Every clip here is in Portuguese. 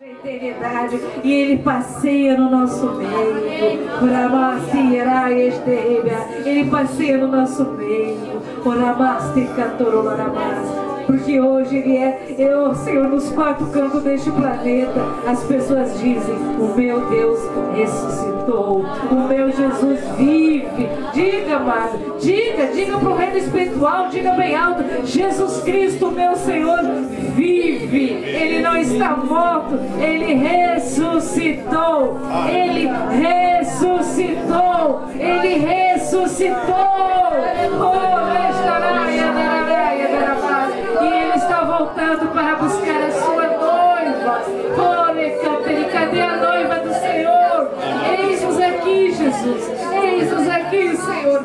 Eternidade, e Ele passeia no nosso meio. Ele passeia no nosso meio. Porque hoje Ele é o Senhor nos quatro cantos deste planeta. As pessoas dizem: o meu Deus ressuscitou, o meu Jesus vive. Diga, amado, diga para o reino espiritual, diga bem alto: Jesus Cristo, meu Senhor, vive. Ele não está morto, Ele ressuscitou. Ele ressuscitou. Ele ressuscitou. E Ele está voltando para buscar a sua noiva. Cadê a noiva do Senhor? Eis-nos aqui, Jesus. Eis-nos aqui, Senhor.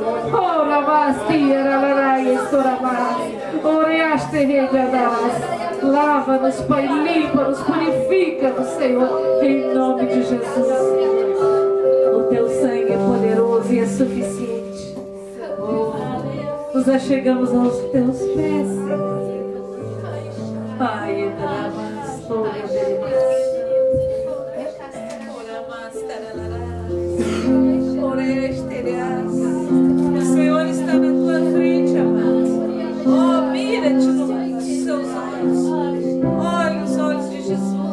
Lava-nos, Pai, limpa-nos, purifica-nos, Senhor, em nome de Jesus. O teu sangue é poderoso e é suficiente. Nos achegamos aos teus pés, Senhor. Pai, o Senhor está na tua frente, amado. Oh, mira-te nos seus olhos. Olha os olhos de Jesus.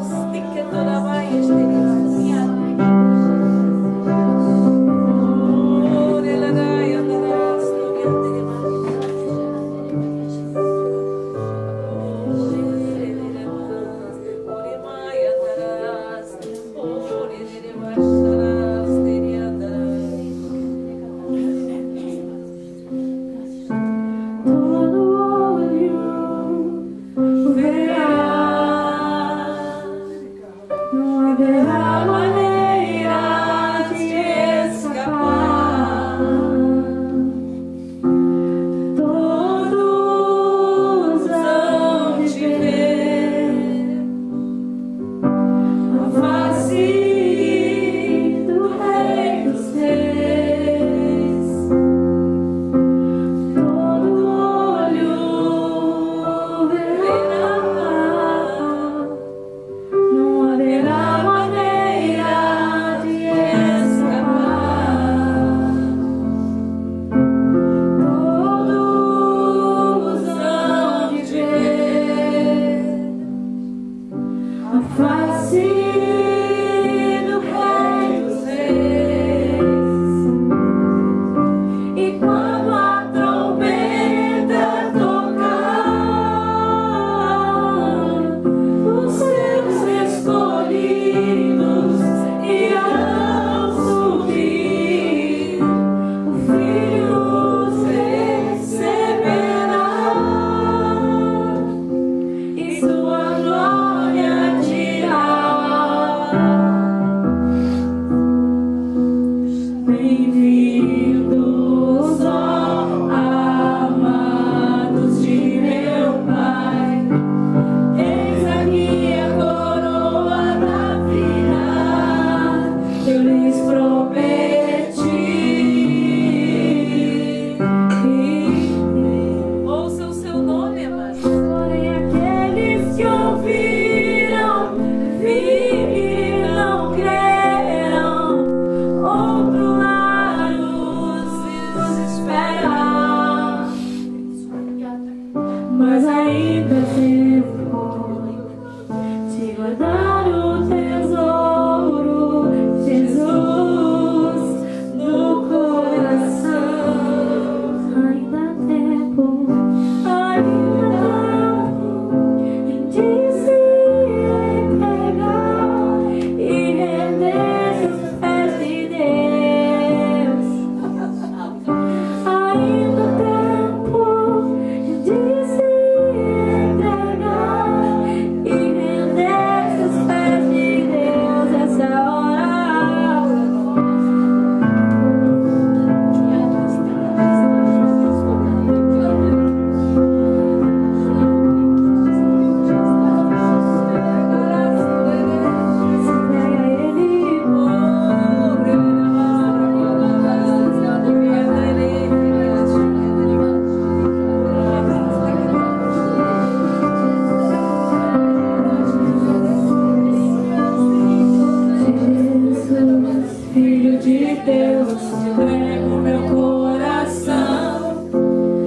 de Deus, te entrego meu coração.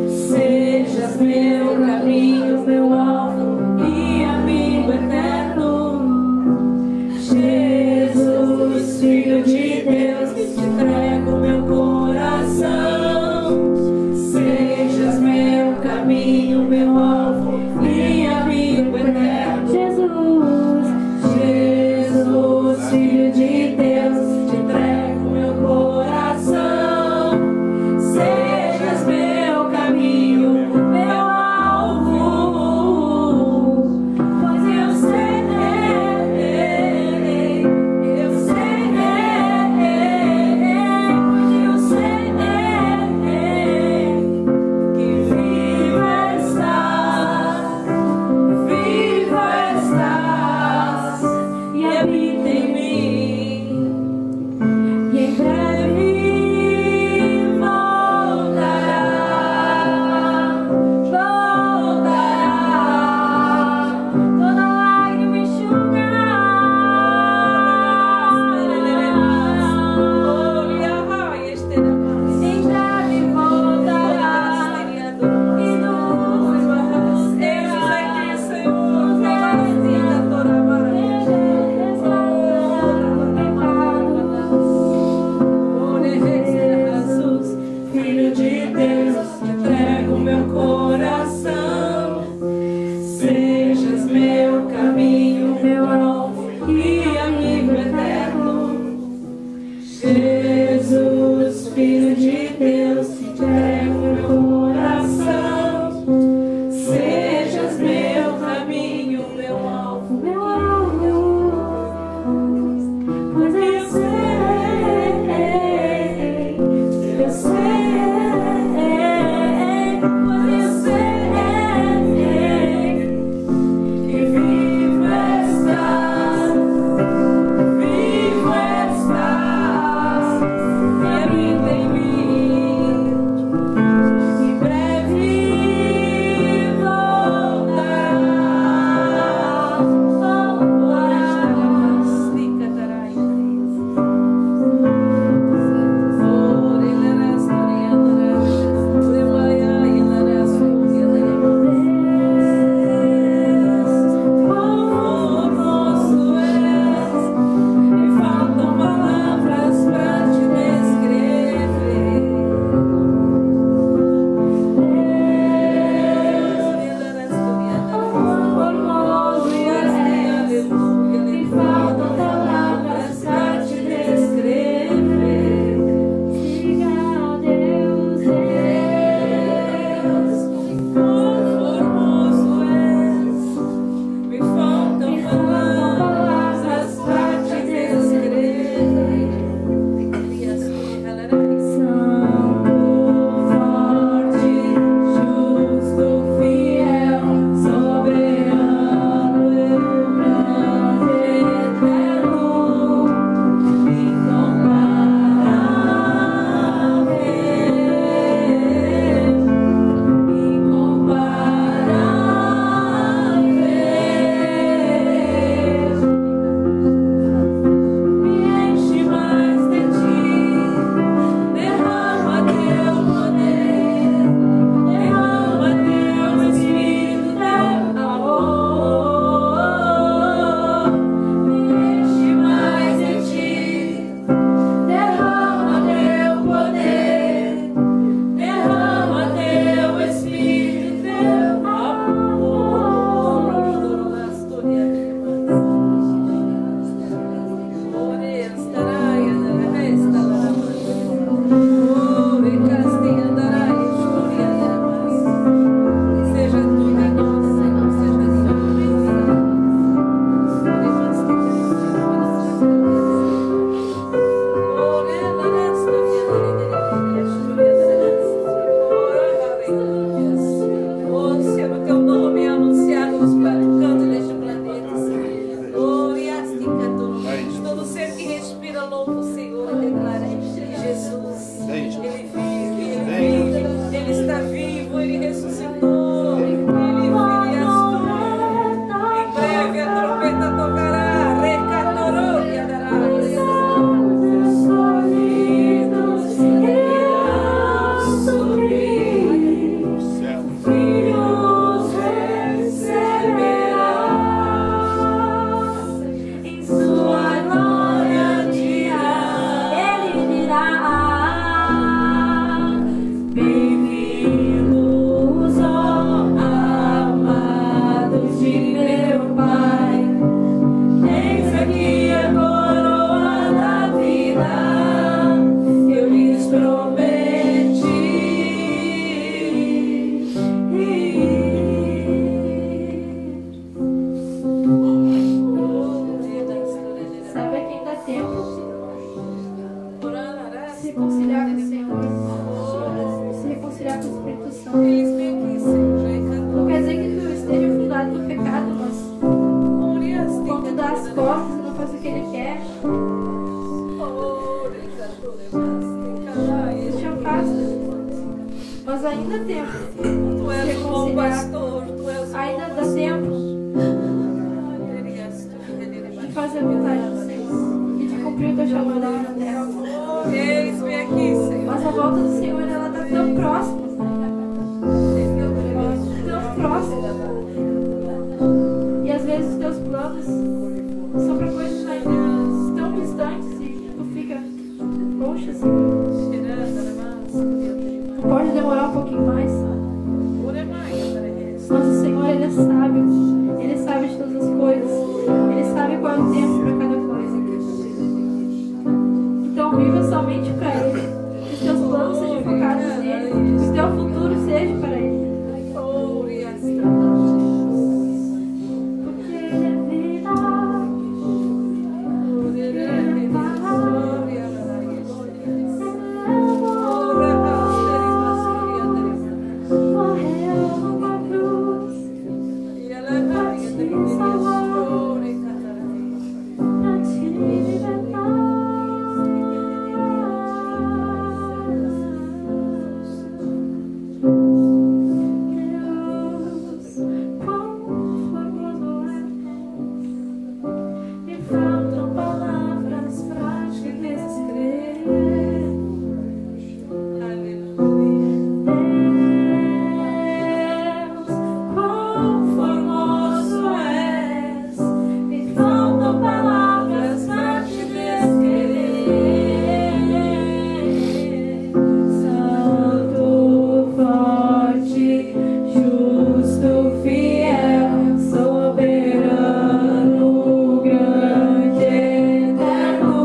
Sejas meu caminho, meu alvo e amigo eterno. Jesus, Filho de Deus, te entrego meu coração. Sejas meu caminho, meu alvo e amigo eterno. Jesus, Filho de Deus, te entrego meu coração. reconciliar com o Senhor, se reconciliar com o Espírito Santo. Não quer dizer que tu esteja fundado no pecado, mas quando tu dá as costas e não faz o que Ele quer, tu te afasta. Mas ainda há tempo Tu és um bom pastor, tu és um ainda dá tempo de fazer a vontade do Senhor e de cumprir o teu chamado aqui na terra. Eis-me aqui, Senhor. Mas a volta do Senhor, ela está tão próxima. Tão próxima. E às vezes os teus planos são para coisas ainda tão distantes e tu fica, poxa, Senhor. Pode demorar um pouquinho mais. Mas o Senhor, Ele é sábio. Ele sabe de todas as coisas. Ele sabe qual é o tempo para cada coisa. Então viva somente para Ele. Que os teus planos sejam focados nele. Que o teu futuro seja para Ele. Porque Ele é verdade. Porque Ele é paz. Morreu numa cruz pra te salvar, pra te libertar. Deus, quão formoso é. Me faltam palavras pra te descrever. Deus, quão formoso és. Me faltam palavras pra te descrever. Santo, forte, justo, fiel, soberano, grande, eterno,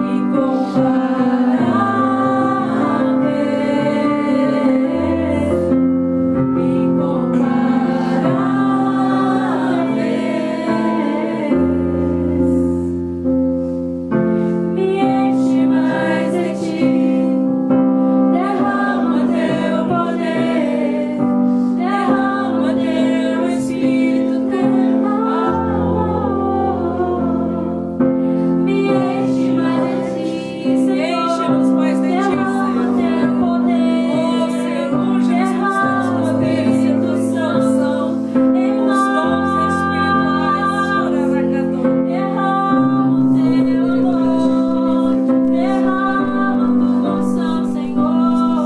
incomparável. Me enche mais de ti, derrama teu poder, derrama teu Espírito, teu amor. Me enche mais de ti, Senhor. Enche-nos mais de ti, Derrama Senhor. teu poder, Oh, Senhor Jesus, derrama teu teu poder, Espírito Santo em os dons nós. espirituais. Derrama o teu amor, derrama tua unção, Senhor.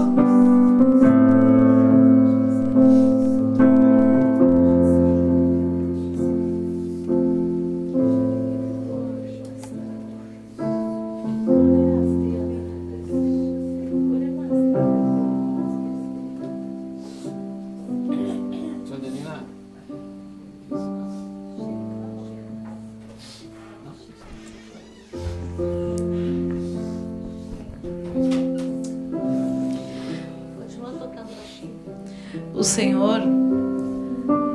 Jandelina. O Senhor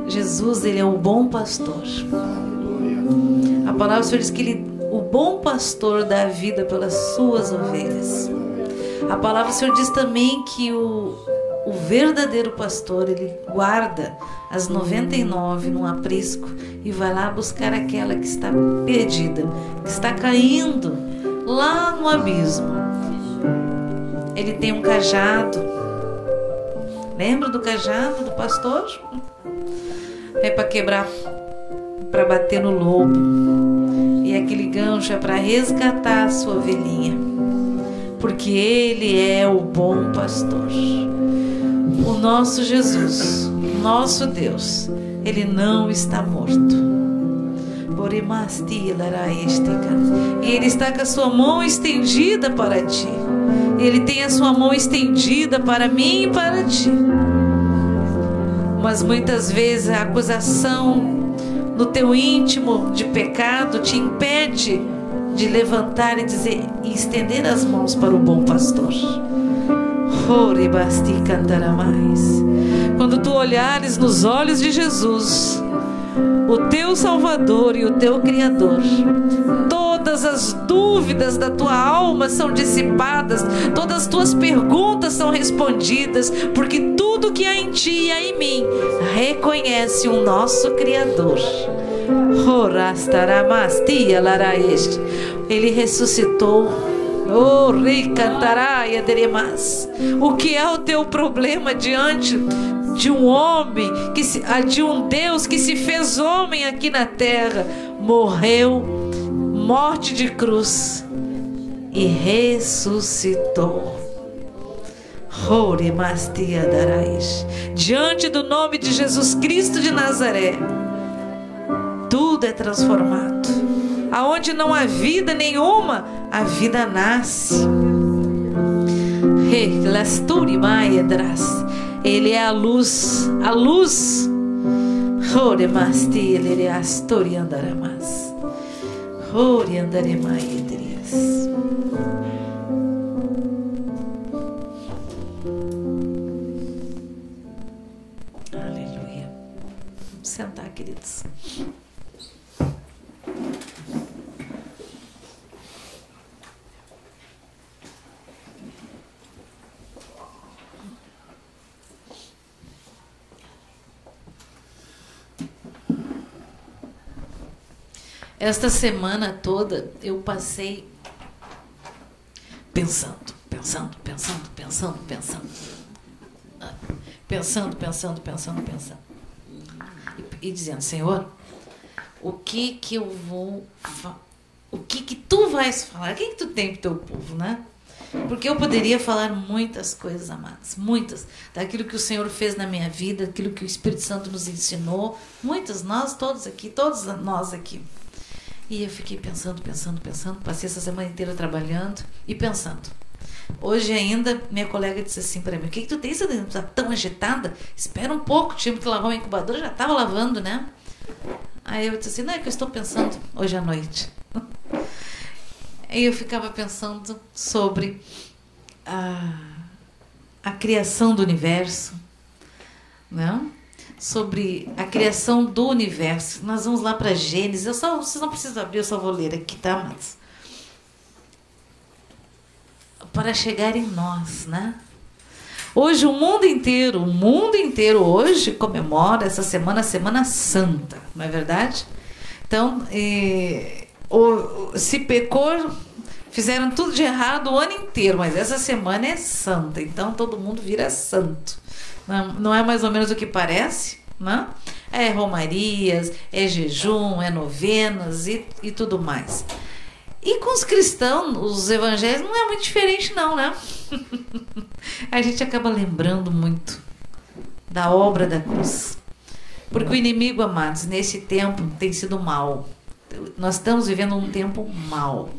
Jesus, Ele é o bom pastor. A palavra do Senhor diz que Ele, o bom pastor, dá a vida pelas suas ovelhas. A palavra do Senhor diz também que o verdadeiro pastor, ele guarda as 99 num aprisco e vai lá buscar aquela que está perdida, que está caindo lá no abismo. Ele tem um cajado. Lembra do cajado do pastor? É para quebrar, para bater no lobo. E aquele gancho é para resgatar a sua ovelhinha. Porque Ele é o bom pastor. O nosso Jesus, nosso Deus, Ele não está morto. E Ele está com a sua mão estendida para ti. Ele tem a sua mão estendida para mim e para ti. Mas muitas vezes a acusação no teu íntimo de pecado te impede de levantar e dizer, e estender as mãos para o bom pastor. Quando tu olhares nos olhos de Jesus, o teu Salvador e o teu Criador, toda todas as dúvidas da tua alma são dissipadas, todas as tuas perguntas são respondidas, porque tudo que há em ti e há em mim reconhece o nosso Criador. Ele ressuscitou. O que é o teu problema diante de um homem, de um Deus que se fez homem aqui na terra, morreu, morte de cruz, e ressuscitou. Diante do nome de Jesus Cristo de Nazaré, tudo é transformado. Aonde não há vida nenhuma, a vida nasce. Ele é a luz, a luz. Aleluia. Vamos sentar, queridos. Esta semana toda eu passei pensando. E dizendo: Senhor, o que eu vou o que tu vais falar? O que tu tem pro teu povo, né? Porque eu poderia falar muitas coisas, amados, muitas, daquilo que o Senhor fez na minha vida, daquilo que o Espírito Santo nos ensinou, muitas, nós todos aqui, todos nós aqui. E eu fiquei pensando, passei essa semana inteira trabalhando e pensando. Hoje ainda, minha colega disse assim para mim: o que tu tem? Você está tão agitada? Espera um pouco, tive que lavar o incubador, já estava lavando, né? Aí eu disse assim: não, é que eu estou pensando hoje à noite. Aí eu ficava pensando sobre a criação do universo, né? Sobre a criação do universo. Nós vamos lá para Gênesis. Vocês não precisam abrir, eu só vou ler aqui, tá, mas para chegar em nós, né? Hoje o mundo inteiro hoje comemora essa semana, a Semana Santa, não é verdade? Então, se pecou, fizeram tudo de errado o ano inteiro, mas essa semana é santa, então todo mundo vira santo. Não é mais ou menos o que parece, né? É romarias, é jejum, é novenas e tudo mais. E com os cristãos, os evangélicos, não é muito diferente não, né? A gente acaba lembrando muito da obra da cruz. Porque o inimigo, amados, nesse tempo tem sido mal. Nós estamos vivendo um tempo mau.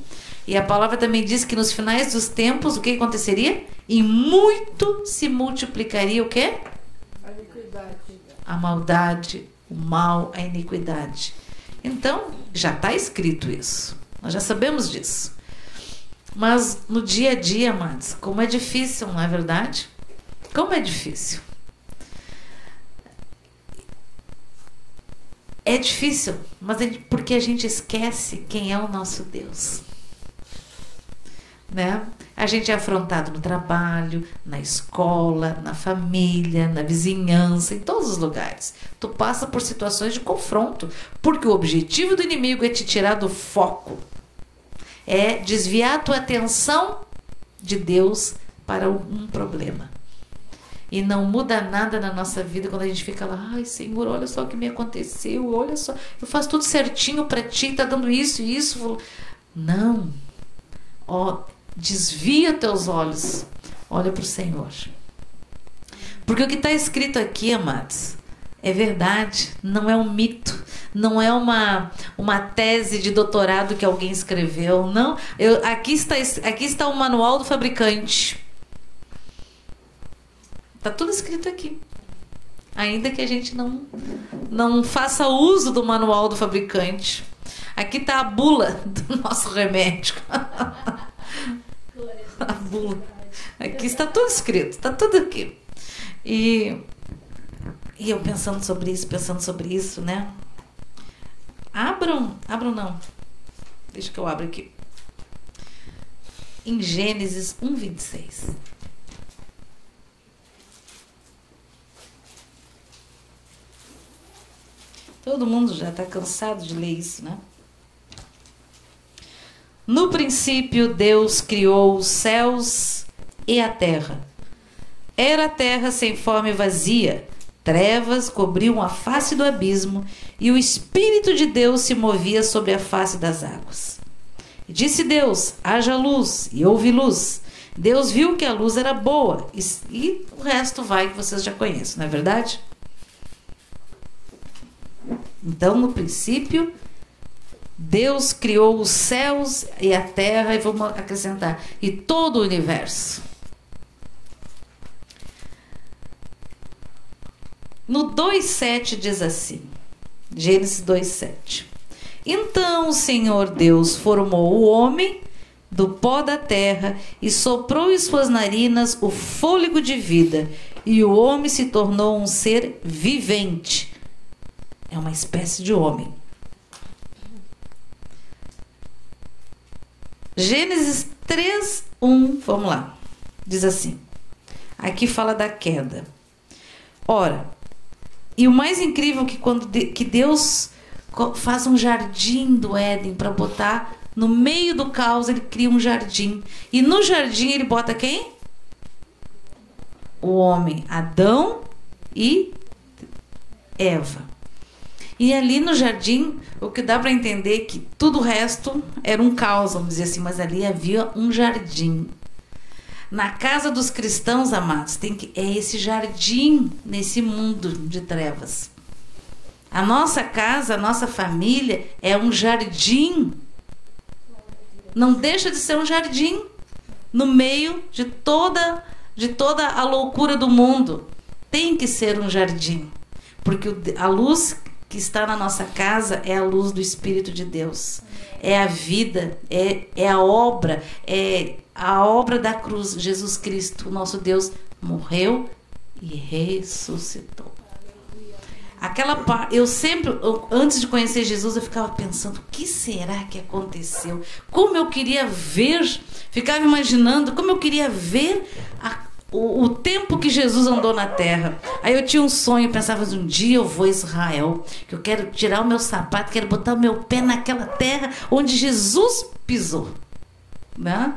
E a palavra também diz que nos finais dos tempos, o que aconteceria? E muito se multiplicaria o quê? A iniquidade. A maldade, o mal, a iniquidade. Então, já está escrito isso. Nós já sabemos disso. Mas no dia a dia, amados, como é difícil, não é verdade? Como é difícil. É difícil, mas porque a gente esquece quem é o nosso Deus. Né? A gente é afrontado no trabalho, na escola, na família, na vizinhança, em todos os lugares. Tu passa por situações de confronto, porque o objetivo do inimigo é te tirar do foco, é desviar a tua atenção de Deus para um problema. E não muda nada na nossa vida quando a gente fica lá: ai, Senhor, olha só o que me aconteceu, olha só, eu faço tudo certinho para ti, tá dando isso e isso. Não. Desvia teus olhos, olha para o Senhor. Porque o que está escrito aqui, amados, é verdade, não é um mito, não é uma tese de doutorado que alguém escreveu, não. Aqui está o manual do fabricante. Está tudo escrito aqui. Ainda que a gente não faça uso do manual do fabricante. Aqui está a bula do nosso remédio. A bula. Aqui está tudo escrito, está tudo aqui. E eu pensando sobre isso, né? Abram não. Deixa que eu abro aqui. Em Gênesis 1:26. Todo mundo já está cansado de ler isso, né? No princípio, Deus criou os céus e a terra. Era a terra sem forma e vazia. Trevas cobriam a face do abismo e o Espírito de Deus se movia sobre a face das águas. E disse Deus, haja luz, e houve luz. Deus viu que a luz era boa e o resto vai que vocês já conhecem, não é verdade? Então, no princípio, Deus criou os céus e a terra, e vamos acrescentar, e todo o universo. No 2:7 diz assim, Gênesis 2:7. Então o Senhor Deus formou o homem do pó da terra e soprou em suas narinas o fôlego de vida, e o homem se tornou um ser vivente. É uma espécie de homem. Gênesis 3:1, vamos lá. Diz assim. Aqui fala da queda. Ora, e o mais incrível é que quando que Deus faz um jardim do Éden para botar no meio do caos, ele cria um jardim. E no jardim ele bota quem? O homem, Adão e Eva. E ali no jardim, o que dá para entender é que tudo o resto era um caos, vamos dizer assim, mas ali havia um jardim. Na casa dos cristãos, amados, é esse jardim nesse mundo de trevas. A nossa casa, a nossa família é um jardim. Não deixa de ser um jardim no meio de toda a loucura do mundo. Tem que ser um jardim, porque a luz que está na nossa casa é a luz do Espírito de Deus. É a vida, é a obra da cruz. Jesus Cristo, o nosso Deus, morreu e ressuscitou. Antes de conhecer Jesus, eu ficava pensando, o que será que aconteceu? Como eu queria ver, ficava imaginando como eu queria ver o tempo que Jesus andou na terra. Aí eu tinha um sonho, pensava, um dia eu vou a Israel, que eu quero tirar o meu sapato, quero botar o meu pé naquela terra onde Jesus pisou, né?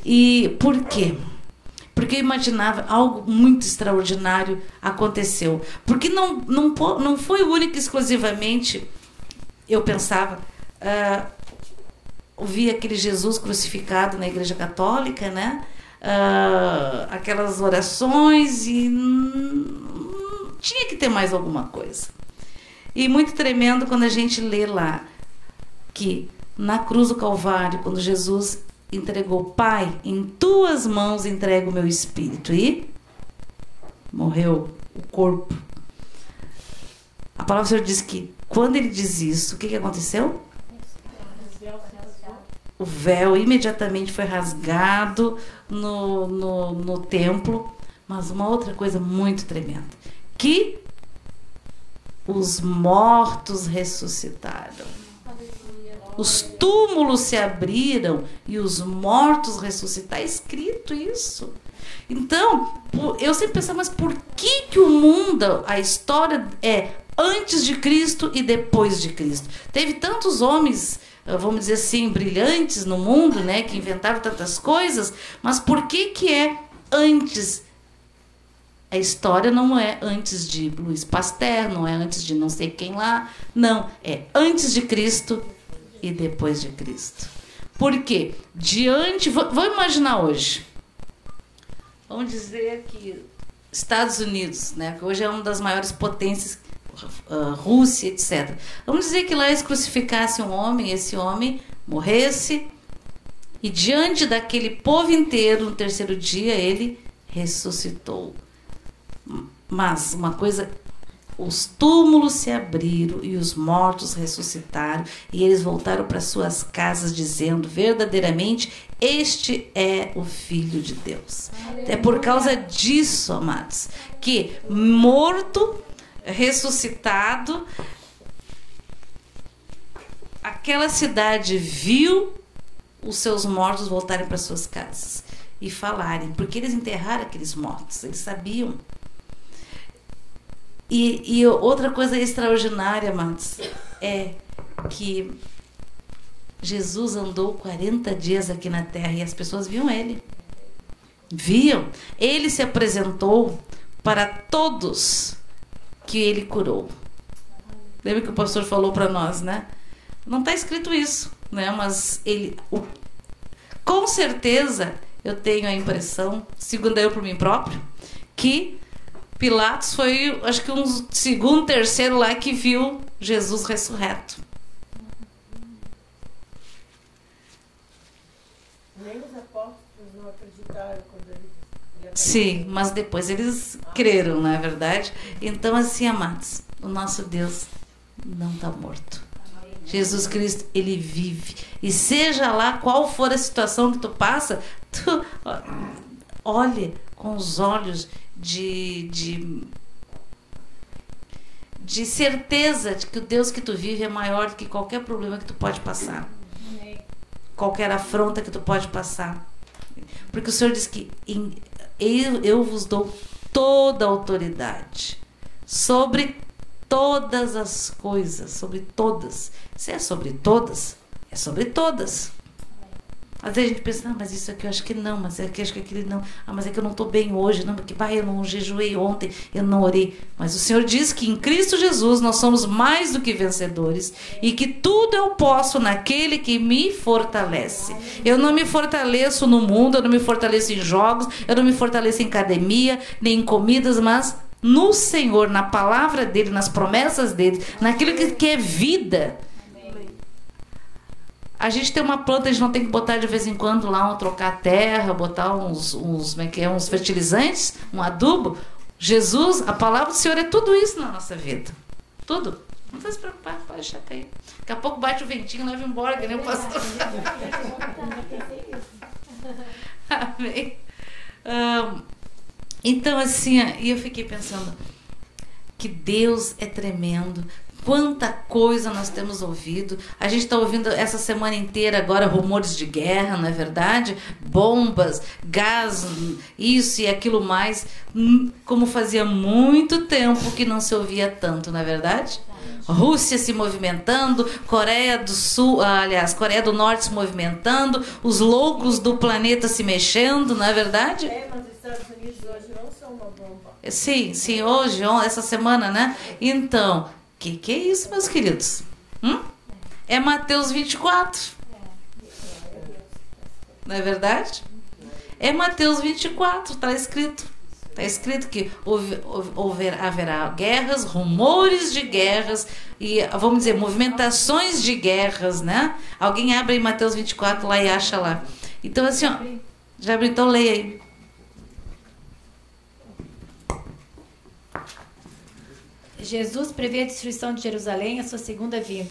E por quê? Porque eu imaginava algo muito extraordinário aconteceu. Porque não foi único e exclusivamente, eu pensava, ouvia aquele Jesus crucificado na Igreja Católica, né? Aquelas orações e tinha que ter mais alguma coisa. E muito tremendo quando a gente lê lá que na cruz do Calvário, quando Jesus entregou, Pai, em tuas mãos entrego o meu espírito, e morreu o corpo. A palavra do Senhor diz que quando ele diz isso, o que aconteceu? O véu imediatamente foi rasgado no templo. Mas uma outra coisa muito tremenda, que os mortos ressuscitaram. Os túmulos se abriram e os mortos ressuscitaram. Está escrito isso. Então, eu sempre pensava, mas por que o mundo, a história é antes de Cristo e depois de Cristo? Teve tantos homens, vamos dizer assim, brilhantes no mundo, né, que inventaram tantas coisas, mas por que é antes? A história não é antes de Louis Pasteur, não é antes de não sei quem lá, não, é antes de Cristo e depois de Cristo. Por quê? Vamos imaginar hoje, vamos dizer que Estados Unidos, né, que hoje é uma das maiores potências, Rússia, etc. Vamos dizer que lá eles crucificassem um homem, esse homem morresse, e diante daquele povo inteiro, no terceiro dia, ele ressuscitou. Mas uma coisa, os túmulos se abriram e os mortos ressuscitaram, e eles voltaram para suas casas dizendo, verdadeiramente, este é o Filho de Deus. Aleluia. É por causa disso, amados, que morto, ressuscitado, aquela cidade viu os seus mortos voltarem para suas casas e falarem, porque eles enterraram aqueles mortos, eles sabiam. E outra coisa extraordinária, amados, é que Jesus andou 40 dias aqui na terra e as pessoas viam ele. Viam. Ele se apresentou para todos que ele curou. Lembra que o pastor falou para nós, né? Não está escrito isso, né? Mas ele, com certeza, eu tenho a impressão, segundo eu por mim próprio, que Pilatos foi, acho que um segundo, terceiro lá que viu Jesus ressurreto. Nem os apóstolos não acreditaram quando ele... Sim, mas depois eles creram, não é verdade? Então, assim, amados, o nosso Deus não está morto. Jesus Cristo, ele vive. E seja lá qual for a situação que tu passa, tu olhe com os olhos de certeza de que o Deus que tu vive é maior do que qualquer problema que tu pode passar. Qualquer afronta que tu pode passar. Porque o Senhor diz que eu vos dou toda a autoridade sobre todas as coisas, sobre todas. Se é sobre todas, é sobre todas. Às vezes a gente pensa, mas isso aqui eu acho que não, mas é que acho que aquele não. Mas é que eu não estou bem hoje, não, porque eu não jejuei ontem, eu não orei. Mas o Senhor diz que em Cristo Jesus nós somos mais do que vencedores e que tudo eu posso naquele que me fortalece. Eu não me fortaleço no mundo, eu não me fortaleço em jogos, eu não me fortaleço em academia, nem em comidas, mas no Senhor, na palavra dele, nas promessas dele, naquilo que é vida. A gente tem uma planta, a gente não tem que botar de vez em quando lá, trocar a terra, botar uns fertilizantes, um adubo. Jesus, a palavra do Senhor é tudo isso na nossa vida. Tudo. Não precisa se preocupar, pode deixar cair. Daqui a pouco bate o ventinho e leva embora, que nem o pastor. Amém. Então, assim, eu fiquei pensando que Deus é tremendo. Quanta coisa nós temos ouvido. A gente está ouvindo essa semana inteira agora rumores de guerra, não é verdade? Bombas, gás, isso e aquilo mais. Como fazia muito tempo que não se ouvia tanto, não é verdade? Rússia se movimentando, Coreia do Sul, aliás, Coreia do Norte se movimentando, os loucos do planeta se mexendo, não é verdade? Mas os Estados Unidos hoje não são uma bomba. Sim, hoje, essa semana, né? Então... Que é isso, meus queridos? É Mateus 24. Não é verdade? É Mateus 24, está escrito. Está escrito que haverá guerras, rumores de guerras e, vamos dizer, movimentações de guerras, né? Alguém abre aí Mateus 24 lá e acha lá. Então, assim, ó, já abriu, então leia aí. Jesus prevê a destruição de Jerusalém, a sua segunda vinda.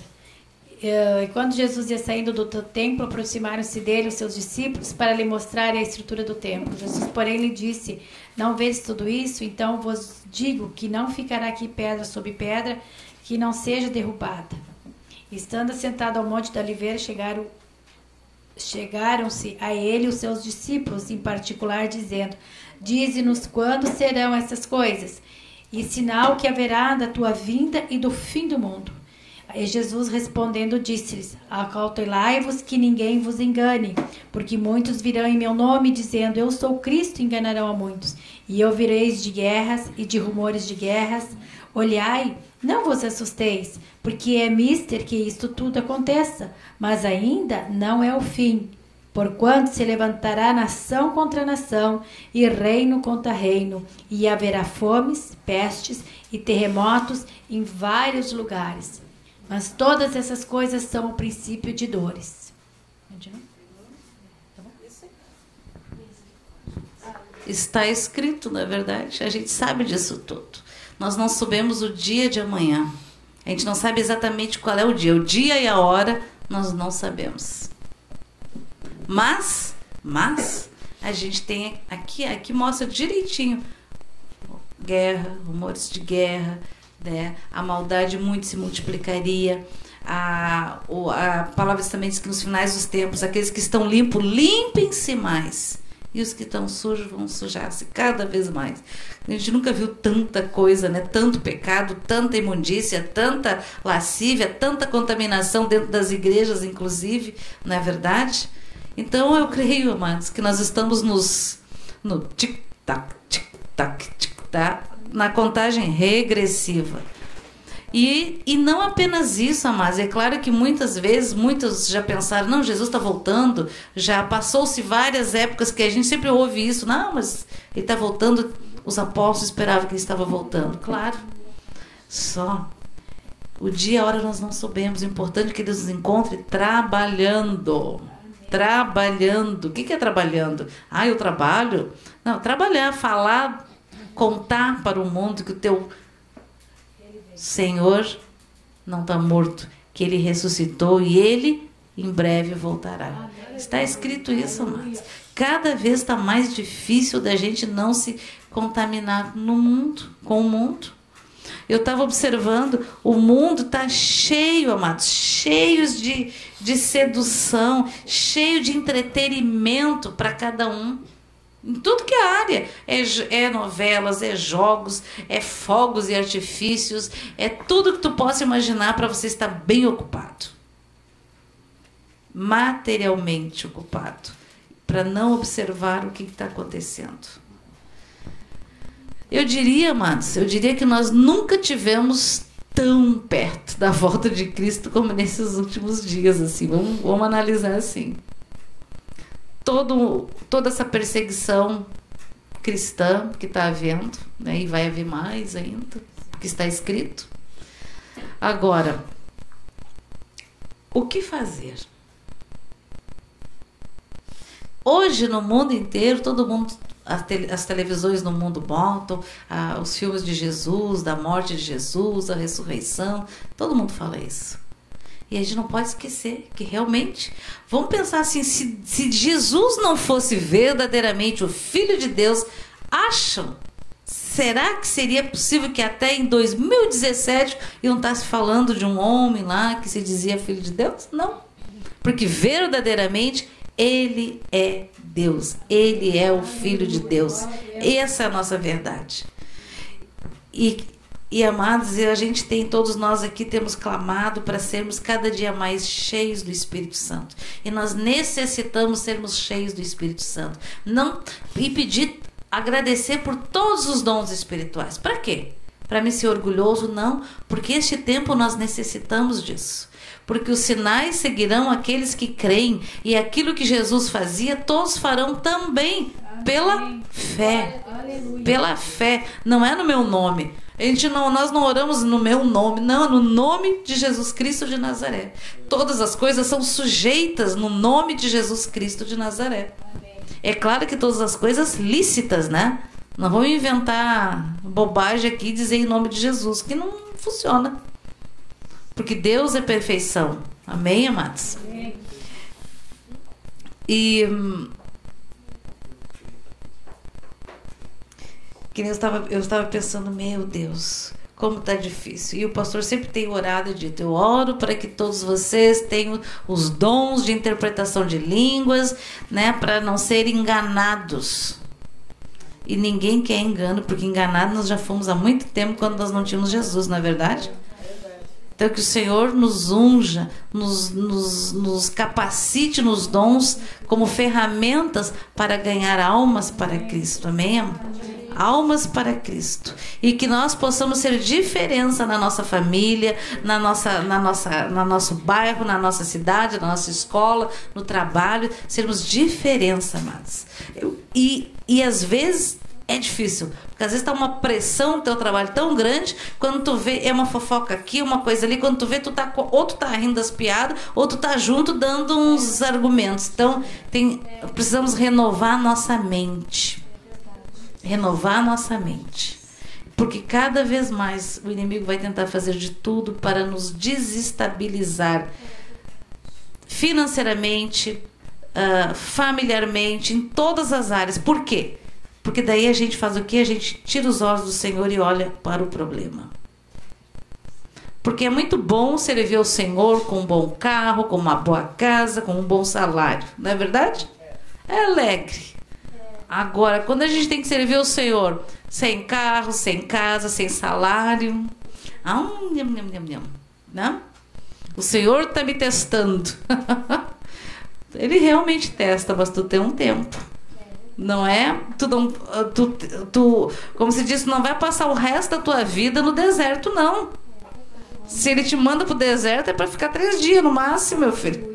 E quando Jesus ia saindo do templo, aproximaram-se dele os seus discípulos para lhe mostrarem a estrutura do templo. Jesus, porém, lhe disse: não vês tudo isso? Então vos digo que não ficará aqui pedra sobre pedra que não seja derrubada. Estando assentado ao monte da Oliveira, chegaram-se a ele os seus discípulos, em particular, dizendo: dize-nos quando serão essas coisas, e sinal que haverá da tua vinda e do fim do mundo. E Jesus respondendo disse-lhes: acautelai-vos que ninguém vos engane, porque muitos virão em meu nome dizendo: eu sou Cristo, e enganarão a muitos. E ouvireis de guerras e de rumores de guerras. Olhai, não vos assusteis, porque é mister que isto tudo aconteça, mas ainda não é o fim. Porquanto se levantará nação contra nação, e reino contra reino, e haverá fomes, pestes e terremotos em vários lugares. Mas todas essas coisas são o princípio de dores. Está escrito, não é verdade? A gente sabe disso tudo. Nós não sabemos o dia de amanhã. A gente não sabe exatamente qual é o dia. O dia e a hora nós não sabemos. Mas a gente tem aqui mostra direitinho guerra, rumores de guerra, né? A maldade muito se multiplicaria, A palavra também diz que nos finais dos tempos, aqueles que estão limpos, limpem-se mais. E os que estão sujos vão sujar-se cada vez mais. A gente nunca viu tanta coisa, né? Tanto pecado, tanta imundícia, tanta lascívia, tanta contaminação dentro das igrejas, inclusive, não é verdade? Então eu creio, amados, que nós estamos no tic-tac, tic-tac, tic-tac, na contagem regressiva. E não apenas isso, amados. É claro que muitas vezes, muitos já pensaram, não, Jesus está voltando. Já passou-se várias épocas que a gente sempre ouve isso. Não, mas ele está voltando. Os apóstolos esperavam que ele estava voltando. Claro. Só o dia e a hora nós não soubemos. O importante é que ele nos encontre trabalhando. Trabalhando. O que é trabalhando? Ah, eu trabalho? Não, trabalhar, falar, contar para o mundo que o teu Senhor não está morto, que ele ressuscitou e ele em breve voltará. Está escrito isso, amados. Cada vez está mais difícil da gente não se contaminar no mundo, com o mundo. Eu estava observando, o mundo está cheio, amados, cheios de sedução, cheio de entretenimento para cada um. Em tudo que é área, é novelas, é jogos, é fogos e artifícios, é tudo que tu possa imaginar para você estar bem ocupado. Materialmente ocupado, para não observar o que está acontecendo. Eu diria, amados, que nós nunca tivemos tão perto da volta de Cristo como nesses últimos dias, assim, vamos analisar assim. Toda essa perseguição cristã que está havendo, né, e vai haver mais ainda, que está escrito. Agora, o que fazer? Hoje, no mundo inteiro, todo mundo, as televisões no mundo botam os filmes de Jesus, da morte de Jesus, da ressurreição, todo mundo fala isso. E a gente não pode esquecer que realmente, vamos pensar assim, se Jesus não fosse verdadeiramente o Filho de Deus, será que seria possível que até em 2017 iam estar se falando de um homem lá que se dizia Filho de Deus? Não. Porque verdadeiramente ele é Deus, ele é o Filho de Deus. Essa é a nossa verdade. E amados, todos nós aqui temos clamado para sermos cada dia mais cheios do Espírito Santo. E nós necessitamos sermos cheios do Espírito Santo. Agradecer por todos os dons espirituais. Para quê? Para me ser orgulhoso? Não, porque este tempo nós necessitamos disso. Porque os sinais seguirão aqueles que creem, e aquilo que Jesus fazia, todos farão também, pela fé. Pela fé, não é no meu nome. Nós não oramos no meu nome, não, no nome de Jesus Cristo de Nazaré. Todas as coisas são sujeitas no nome de Jesus Cristo de Nazaré. É claro que todas as coisas lícitas, né? Não vamos inventar bobagem aqui e dizer em nome de Jesus, que não funciona. Porque Deus é perfeição. Amém, amados? Amém. Que eu estava pensando, meu Deus, como está difícil. E o pastor sempre tem orado e dito, eu oro para que todos vocês tenham os dons de interpretação de línguas, né, para não serem enganados. E ninguém quer engano, porque enganados nós já fomos há muito tempo quando nós não tínhamos Jesus, não é verdade? Então que o Senhor nos unja, nos capacite nos dons como ferramentas para ganhar almas para Cristo. Amém? Almas para Cristo. E que nós possamos ser diferença na nossa família, no nosso bairro, na nossa cidade, na nossa escola, no trabalho. Sermos diferença, amados. E às vezes é difícil, porque às vezes está uma pressão no teu trabalho tão grande, quando tu vê, é uma fofoca aqui, uma coisa ali, quando tu vê, ou tu tá rindo das piadas, ou tu tá junto dando uns argumentos. Então, precisamos renovar a nossa mente. Renovar a nossa mente. Porque cada vez mais o inimigo vai tentar fazer de tudo para nos desestabilizar financeiramente, familiarmente, em todas as áreas. Por quê? Porque daí a gente faz o quê? A gente tira os olhos do Senhor e olha para o problema. Porque é muito bom servir ao Senhor com um bom carro, com uma boa casa, com um bom salário. Não é verdade? É alegre. Agora, quando a gente tem que servir ao Senhor sem carro, sem casa, sem salário, não? O Senhor está me testando. Ele realmente testa, mas tu tem um tempo. Não é? Tu, como se diz, não vai passar o resto da tua vida no deserto, não. Se ele te manda pro deserto, é para ficar 3 dias no máximo, meu filho.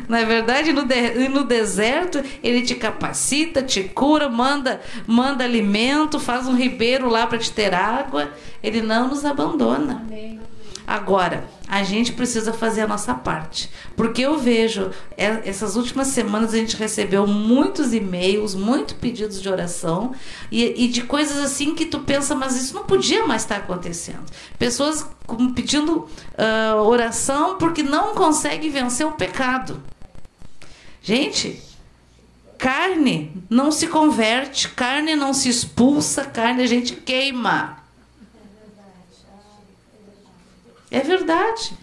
Não é verdade? No deserto, ele te capacita, te cura, manda alimento, faz um ribeiro lá para te ter água. Ele não nos abandona. Amém. Agora, a gente precisa fazer a nossa parte. Porque eu vejo, essas últimas semanas a gente recebeu muitos e-mails, muitos pedidos de oração e de coisas assim que tu pensa, mas isso não podia mais estar acontecendo. Pessoas pedindo oração porque não conseguem vencer o pecado. Gente, carne não se converte, carne não se expulsa, carne a gente queima. É verdade.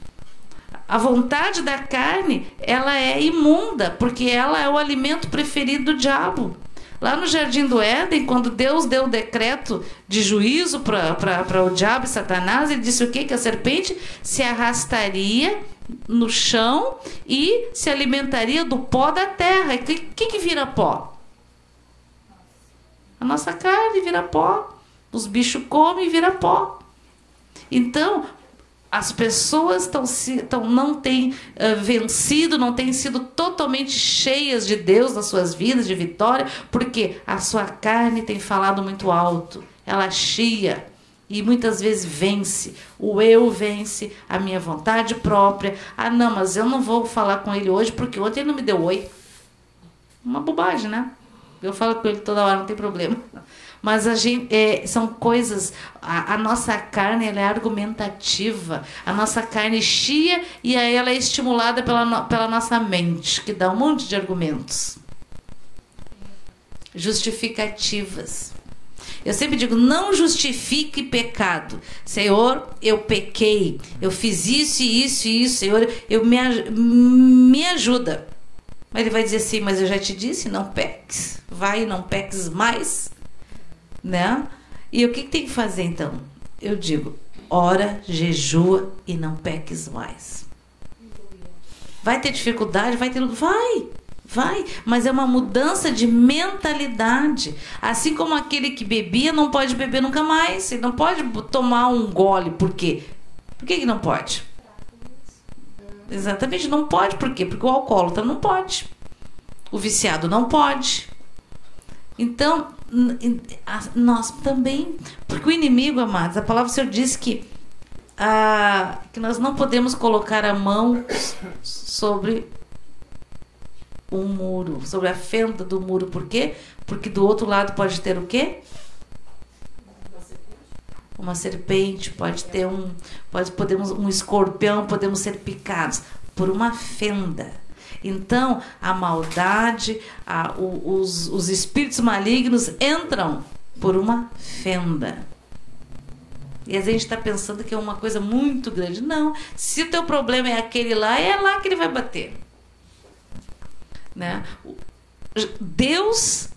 A vontade da carne, ela é imunda, porque ela é o alimento preferido do diabo. Lá no Jardim do Éden, quando Deus deu o decreto de juízo para o diabo e Satanás, ele disse o quê? Que a serpente se arrastaria no chão e se alimentaria do pó da terra. E o que vira pó? A nossa carne vira pó. Os bichos comem e vira pó. Então, as pessoas não têm vencido, não têm sido totalmente cheias de Deus nas suas vidas, de vitória, porque a sua carne tem falado muito alto. Ela chia e muitas vezes vence. O eu vence, a minha vontade própria. Ah, não, mas eu não vou falar com ele hoje porque ontem ele não me deu oi. Uma bobagem, né? Eu falo com ele toda hora, não tem problema. Mas a gente, são coisas, a nossa carne ela é argumentativa, a nossa carne chia e aí ela é estimulada pela nossa mente, que dá um monte de argumentos, justificativas. Eu sempre digo, não justifique pecado. Senhor, eu pequei, eu fiz isso e isso e isso, Senhor, me ajuda. Mas ele vai dizer assim, mas eu já te disse, não peques, vai e não peques mais. Né? E o que tem que fazer então? Eu digo, ora, jejua e não peques mais. Vai ter dificuldade, vai, mas é uma mudança de mentalidade. Assim como aquele que bebia não pode beber nunca mais, ele não pode tomar um gole. Por quê? Por que não pode? Exatamente, não pode. Por quê? Porque o alcoólatra não pode, o viciado não pode. Então, nós também, porque o inimigo, amados, a palavra do Senhor diz que nós não podemos colocar a mão sobre um muro, sobre a fenda do muro. Por quê? Porque do outro lado pode ter o quê? Uma serpente, pode ter podemos um escorpião, podemos ser picados por uma fenda. Então, a maldade, os espíritos malignos entram por uma fenda. E às vezes a gente está pensando que é uma coisa muito grande. Não, se o teu problema é aquele lá, é lá que ele vai bater. Né? Deus,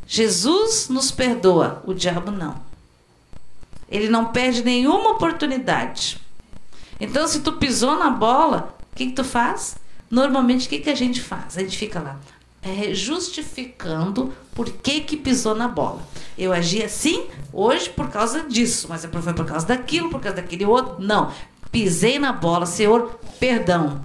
Jesus nos perdoa, o diabo não. Ele não perde nenhuma oportunidade. Então, se tu pisou na bola, o que tu faz? Normalmente, o que a gente faz? A gente fica lá justificando por que pisou na bola. Eu agi assim hoje por causa disso, mas foi por causa daquilo, por causa daquele outro. Não, pisei na bola, Senhor, perdão.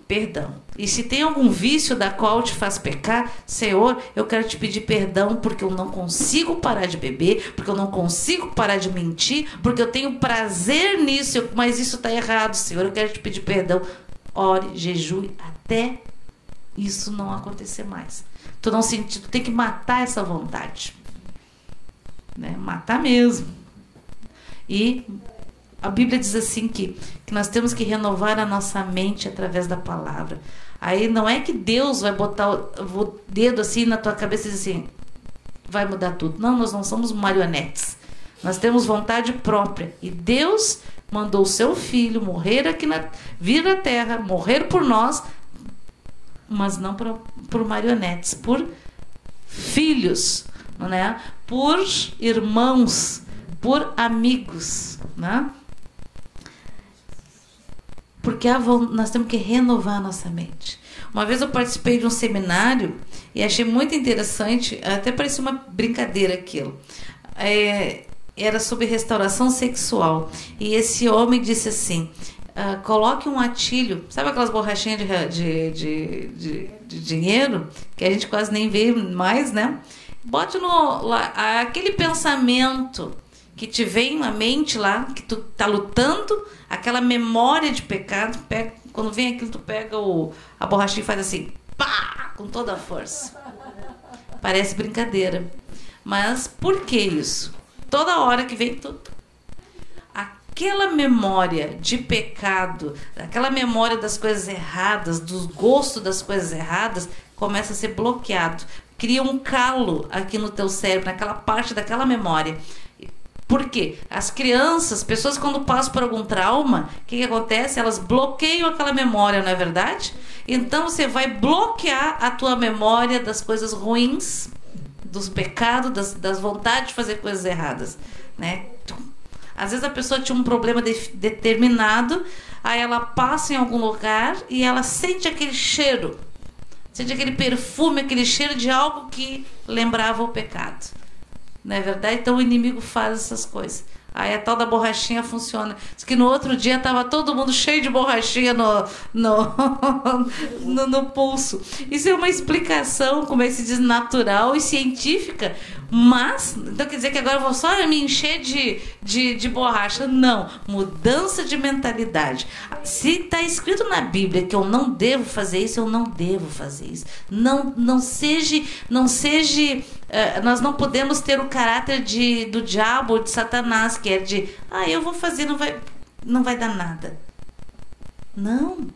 Perdão. E se tem algum vício da qual te faz pecar, Senhor, eu quero te pedir perdão porque eu não consigo parar de beber, porque eu não consigo parar de mentir, porque eu tenho prazer nisso, mas isso está errado, Senhor, eu quero te pedir perdão. Ore, jejue até isso não acontecer mais. Tu não sentir, tu tem que matar essa vontade. Né? Matar mesmo. E a Bíblia diz assim que nós temos que renovar a nossa mente através da palavra. Aí não é que Deus vai botar o dedo assim na tua cabeça e dizer assim, vai mudar tudo. Não, nós não somos marionetes. Nós temos vontade própria. E Deus mandou o seu filho morrer aqui vir à terra, morrer por nós, mas não por marionetes, por filhos, né? Por irmãos, por amigos, né? Porque nós temos que renovar a nossa mente. Uma vez eu participei de um seminário e achei muito interessante, até parecia uma brincadeira aquilo. Era sobre restauração sexual. E esse homem disse assim: coloque um atilho, sabe aquelas borrachinhas de dinheiro que a gente quase nem vê mais, né? Bote aquele pensamento que te vem na mente lá, que tu tá lutando, aquela memória de pecado, quando vem aquilo, tu pega a borrachinha e faz assim, pá, com toda a força. Parece brincadeira. Mas por que isso? Toda hora que vem tudo, aquela memória de pecado, aquela memória das coisas erradas, dos gostos das coisas erradas, começa a ser bloqueado. Cria um calo aqui no teu cérebro, naquela parte daquela memória. Por quê? As crianças, pessoas quando passam por algum trauma, o que acontece? Elas bloqueiam aquela memória, não é verdade? Então você vai bloquear a tua memória das coisas ruins, dos pecados, das vontades de fazer coisas erradas, né? Às vezes a pessoa tinha um problema determinado, aí ela passa em algum lugar e ela sente aquele cheiro, sente aquele perfume, aquele cheiro de algo que lembrava o pecado. Não é verdade? Então o inimigo faz essas coisas. Aí a tal da borrachinha funciona. Diz que no outro dia estava todo mundo cheio de borrachinha no pulso. Isso é uma explicação, como é que se diz, natural e científica. Mas, então quer dizer que agora eu vou só me encher de borracha? Não. Mudança de mentalidade. Se está escrito na Bíblia que eu não devo fazer isso, eu não devo fazer isso. Não seja. Nós não podemos ter o caráter do diabo ou de Satanás, que é de, eu vou fazer, não vai dar nada. Não.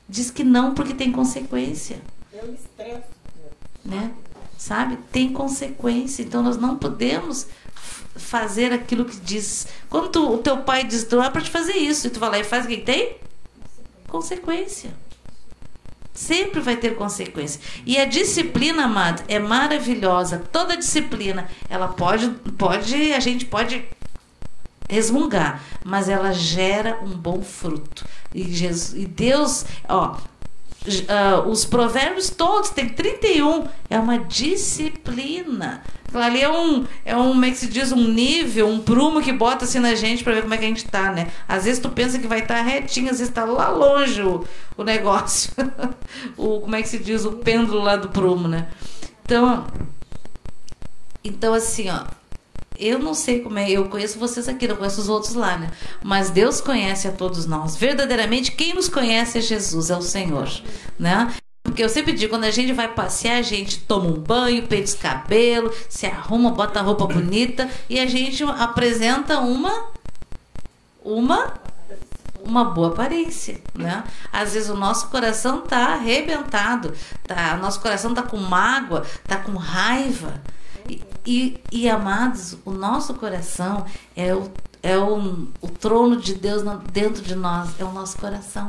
Diz que não, porque tem consequência. Eu estresso. Né? Sabe? Tem consequência. Então nós não podemos fazer aquilo que diz. Quando o teu pai diz, tu é para te fazer isso, e tu vai lá e faz, o que tem? Consequência. Sempre vai ter consequência. E a disciplina, amado, é maravilhosa. Toda disciplina, ela a gente pode resmungar, mas ela gera um bom fruto. E Deus, os provérbios todos, tem 31, é uma disciplina. Ali como é que se diz, um nível, um prumo que bota assim na gente para ver como é que a gente tá, né? Às vezes tu pensa que vai estar retinho, às vezes tá lá longe o negócio. Como é que se diz, o pêndulo lá do prumo, né? Então assim, eu não sei como é, eu conheço vocês aqui, não conheço os outros lá, né? Mas Deus conhece a todos nós. Verdadeiramente, quem nos conhece é Jesus, é o Senhor, né? Porque eu sempre digo, quando a gente vai passear, a gente toma um banho, penteia os cabelos, se arruma, bota a roupa bonita e a gente apresenta uma boa aparência, né? Às vezes o nosso coração tá arrebentado, o nosso coração tá com mágoa, tá com raiva. E amados, o nosso coração é o trono de Deus dentro de nós, é o nosso coração.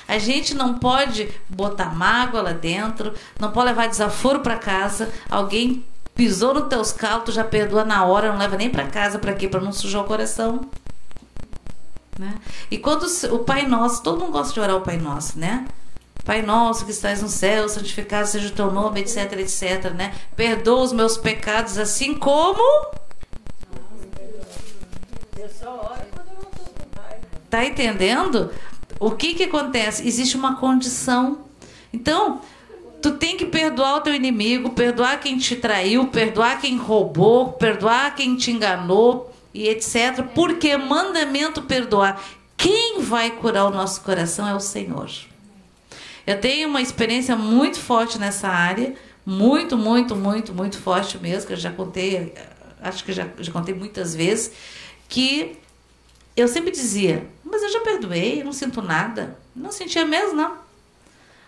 A gente não pode botar mágoa lá dentro, não pode levar desaforo para casa. Alguém pisou nos teus calos, tu já perdoa na hora, não leva nem para casa. Para quê? Para não sujar o coração, né? E quando o Pai Nosso, todo mundo gosta de orar o Pai Nosso, né? Pai nosso que estás no céu, santificado seja o teu nome, etc, etc, né? Perdoa os meus pecados assim como... Eu só oro quando eu não estou com raiva. Tá entendendo? O que acontece? Existe uma condição. Então, tu tem que perdoar o teu inimigo, perdoar quem te traiu, perdoar quem roubou, perdoar quem te enganou e etc. Porque mandamento perdoar. Quem vai curar o nosso coração é o Senhor. Eu tenho uma experiência muito forte nessa área, muito, muito, muito, muito forte mesmo, que eu já contei, acho que já contei muitas vezes, que eu sempre dizia, mas eu já perdoei, eu não sinto nada. Não sentia mesmo, não.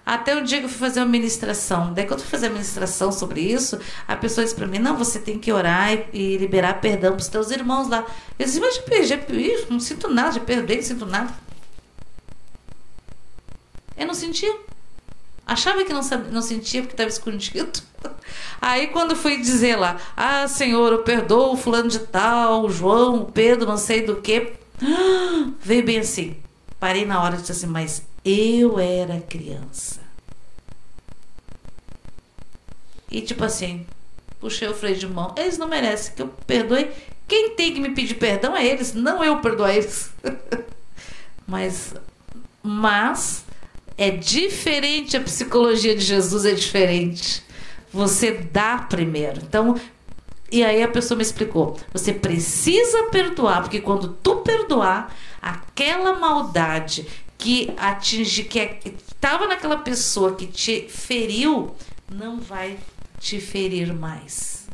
Até o dia que eu fui fazer uma ministração. Daí quando eu fui fazer a ministração sobre isso, a pessoa disse para mim, não, você tem que orar e liberar perdão para os teus irmãos lá. Eu disse, mas já não sinto nada, já perdoei, não sinto nada. Eu não sentia. Achava que não sentia porque estava escondido. Aí quando fui dizer lá, ah, Senhor, eu perdoo o fulano de tal, o João, o Pedro, não sei do que. Veio bem assim. Parei na hora e disse assim, mas eu era criança. E tipo assim, puxei o freio de mão. Eles não merecem que eu perdoe. Quem tem que me pedir perdão é eles, não eu perdoar eles. Mas é diferente, a psicologia de Jesus é diferente. Você dá primeiro. Então, e aí a pessoa me explicou, você precisa perdoar, porque quando tu perdoar, aquela maldade que estava naquela pessoa que te feriu, não vai te ferir mais.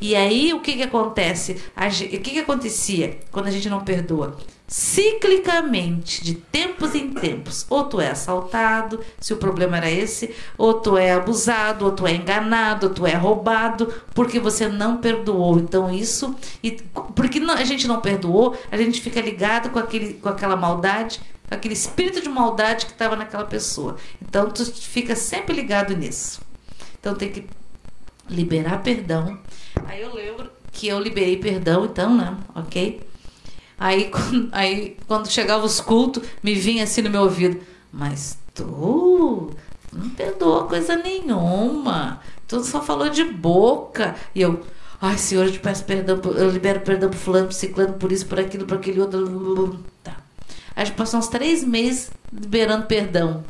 E aí o que acontece? O que acontecia quando a gente não perdoa? Ciclicamente, de tempos em tempos, ou tu é assaltado, se o problema era esse, ou tu é abusado, ou tu é enganado, ou tu é roubado, porque você não perdoou. Então isso, porque a gente não perdoou, a gente fica ligado com aquela maldade, com aquele espírito de maldade que estava naquela pessoa. Então tu fica sempre ligado nisso. Então tem que liberar perdão. Aí eu lembro que eu liberei perdão, então, né? Ok? Aí quando chegava os cultos, me vinha assim no meu ouvido, mas tu não perdoou coisa nenhuma, tu só falou de boca. E eu, ai, Senhor, eu te peço perdão, eu libero perdão pro fulano, pro ciclano, por isso, por aquilo, por aquele outro. Tá. Aí passou uns 3 meses liberando perdão.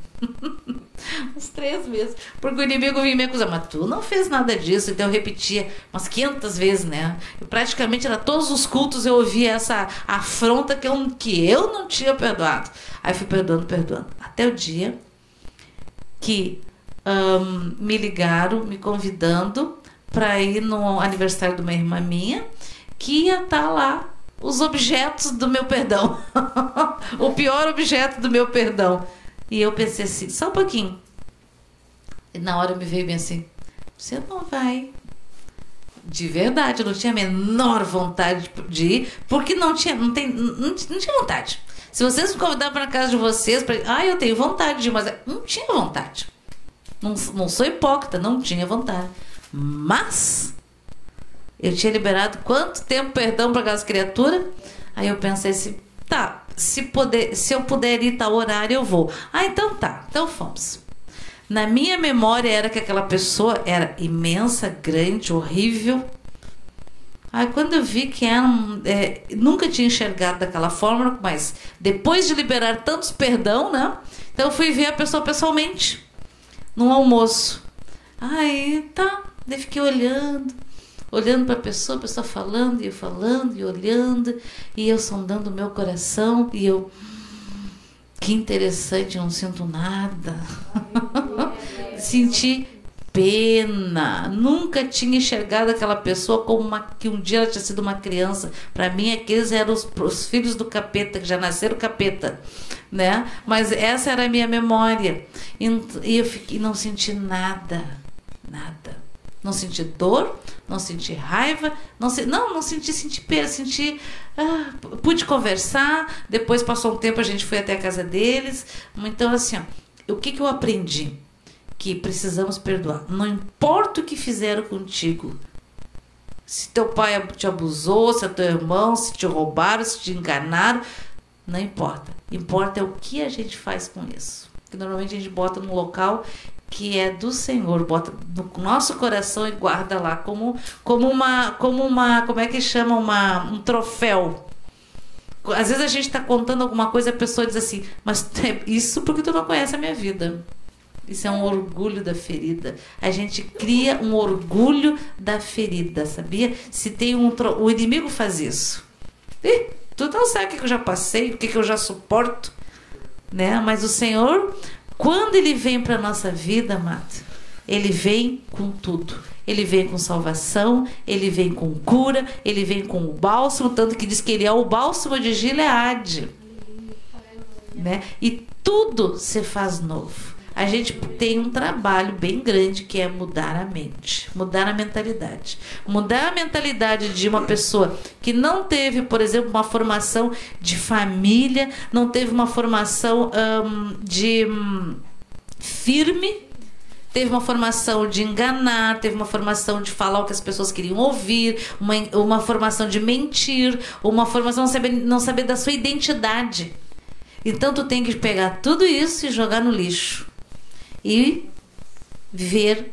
Uns 3 meses. Porque o inimigo vinha me acusar, mas tu não fez nada disso. Então eu repetia umas 500 vezes, né? Praticamente era todos os cultos eu ouvia essa afronta que eu não tinha perdoado. Aí fui perdoando. Até o dia que me ligaram, me convidando para ir no aniversário de uma irmã minha, que ia estar lá os objetos do meu perdão. O pior objeto do meu perdão. E eu pensei assim, só um pouquinho. E na hora me veio bem assim, você não vai. De verdade, eu não tinha a menor vontade de ir, porque não tinha vontade. Se vocês me convidaram para a casa de vocês, eu tenho vontade de ir, mas não tinha vontade. Não sou hipócrita, não tinha vontade. Mas eu tinha liberado quanto tempo perdão para aquelas criaturas? Aí eu pensei assim, tá, se eu puder ir tal horário, eu vou. Então tá, então fomos. Na minha memória era que aquela pessoa era imensa, grande, horrível. Aí quando eu vi que nunca tinha enxergado daquela forma, mas depois de liberar tantos perdão, né? Então eu fui ver a pessoa pessoalmente, num almoço. Aí tá, daí fiquei olhando para a pessoa falando, e eu falando, e olhando, e eu sondando o meu coração, e eu, que interessante, não sinto nada. Senti pena, nunca tinha enxergado aquela pessoa como que um dia ela tinha sido uma criança. Para mim aqueles eram os filhos do capeta, que já nasceram capeta, né? Mas essa era a minha memória, e eu não senti nada. Não senti dor, não senti raiva, não senti pena, pude conversar, depois passou um tempo, a gente foi até a casa deles. Então assim, o que eu aprendi? Que precisamos perdoar. Não importa o que fizeram contigo, se teu pai te abusou, se é teu irmão, se te roubaram, se te enganaram, não importa. Importa é o que a gente faz com isso. Que normalmente a gente bota num local que é do Senhor, bota no nosso coração e guarda lá como é que chama, um troféu. Às vezes a gente está contando alguma coisa, a pessoa diz assim, mas isso porque tu não conhece a minha vida. Isso é um orgulho da ferida. A gente cria um orgulho da ferida, sabia? Se tem o inimigo faz isso. Tu não sabe o que eu já passei, o que eu já suporto, né? Mas o Senhor, quando Ele vem para a nossa vida, amado, Ele vem com tudo. Ele vem com salvação, Ele vem com cura, Ele vem com o bálsamo, tanto que diz que Ele é o bálsamo de Gileade, né? E tudo se faz novo. a gente tem um trabalho bem grande que é mudar a mente, mudar a mentalidade. Mudar a mentalidade de uma pessoa que não teve, por exemplo, uma formação de família, não teve uma formação firme, teve uma formação de enganar, teve uma formação de falar o que as pessoas queriam ouvir, uma formação de mentir, uma formação de não saber da sua identidade. Então tu tem que pegar tudo isso e jogar no lixo e ver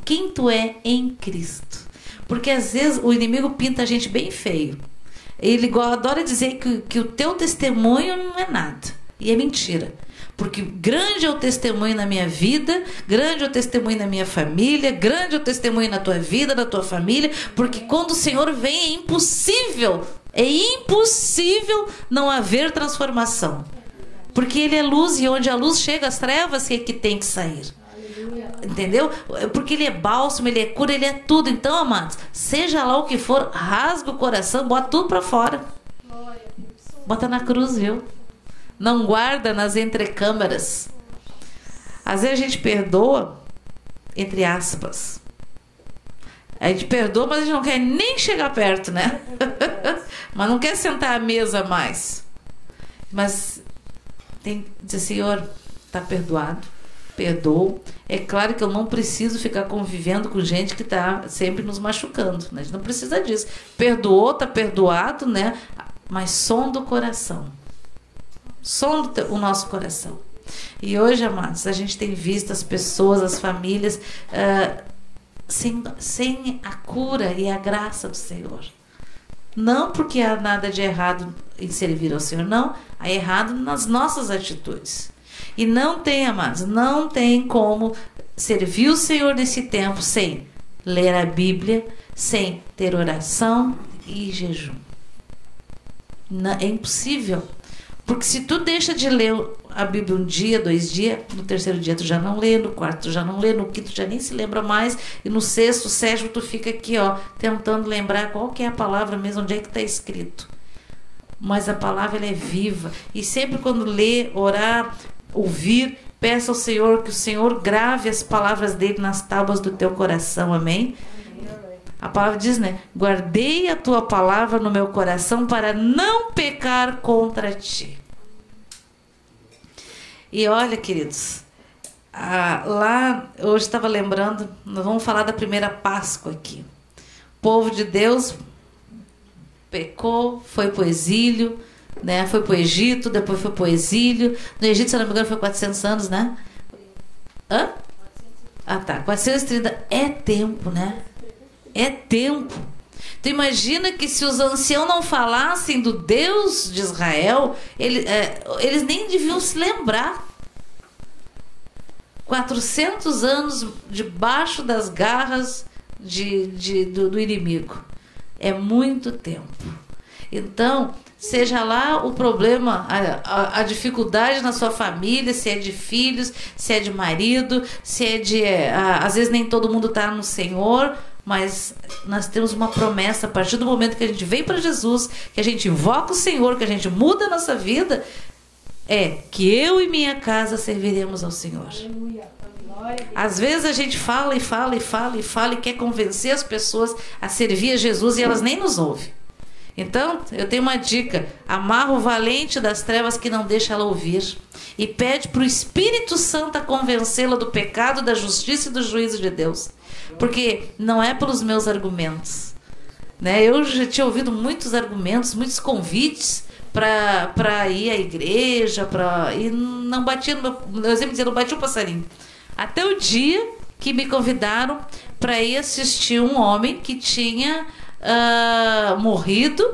quem tu é em Cristo. Porque às vezes o inimigo pinta a gente bem feio. Ele adora dizer que o teu testemunho não é nada. E é mentira. Porque grande é o testemunho na minha vida, grande é o testemunho na minha família, grande é o testemunho na tua vida, na tua família, porque quando o Senhor vem é impossível não haver transformação. Porque Ele é luz e onde a luz chega, as trevas é que tem que sair. Entendeu? Porque Ele é bálsamo, Ele é cura, Ele é tudo. Então, amados, seja lá o que for, rasga o coração, bota tudo pra fora. Bota na cruz, viu? Não guarda nas entrecâmaras. Às vezes a gente perdoa, entre aspas. A gente perdoa, mas a gente não quer nem chegar perto, né? Mas não quer sentar à mesa mais. Mas tem que dizer, Senhor, está perdoado, perdoo. É claro que eu não preciso ficar convivendo com gente que está sempre nos machucando, né? A gente não precisa disso. Perdoou, está perdoado, né? Mas sonda o coração. Sonda o nosso coração. E hoje, amados, a gente tem visto as pessoas, as famílias sem a cura e a graça do Senhor. Não porque há nada de errado em servir ao Senhor, não. Há errado nas nossas atitudes. E não tem, amados, não tem como servir o Senhor nesse tempo sem ler a Bíblia, sem ter oração e jejum. É impossível. Porque se tu deixa de ler a Bíblia um dia, 2 dias, no terceiro dia tu já não lê, no quarto tu já não lê, no quinto tu já nem se lembra mais, e no sexto, sétimo tu fica aqui, ó, tentando lembrar qual que é a palavra mesmo, onde é que está escrito. Mas a palavra ela é viva. E sempre quando lê, orar, ouvir, peça ao Senhor que o Senhor grave as palavras dele nas tábuas do teu coração, amém? A palavra diz, né? Guardei a tua palavra no meu coração para não pecar contra ti. E olha, queridos, lá, hoje estava lembrando, nós vamos falar da primeira Páscoa aqui. O povo de Deus pecou, foi para o exílio, né? Foi para o Egito, depois foi para o exílio. No Egito, se não me engano, foi 400 anos, né? Hã? Ah, tá. 430 é tempo, né? É tempo. Tu imagina que se os anciãos não falassem do Deus de Israel, eles nem deviam se lembrar. 400 anos debaixo das garras do inimigo. É muito tempo. Então, seja lá o problema, a dificuldade na sua família, se é de filhos, se é de marido, se é de... às vezes nem todo mundo está no Senhor, mas nós temos uma promessa a partir do momento que a gente vem para Jesus, que a gente invoca o Senhor, que a gente muda a nossa vida, que eu e minha casa serviremos ao Senhor. Às vezes a gente fala e quer convencer as pessoas a servir a Jesus e elas nem nos ouvem. Então, eu tenho uma dica: amarra o valente das trevas que não deixa ela ouvir e pede para o Espírito Santo convencê-la do pecado, da justiça e do juízo de Deus. Porque não é pelos meus argumentos, né? Eu já tinha ouvido muitos argumentos, muitos convites para ir à igreja, e não batia, eu sempre dizia, não batia o passarinho. Até o dia que me convidaram para ir assistir um homem que tinha morrido,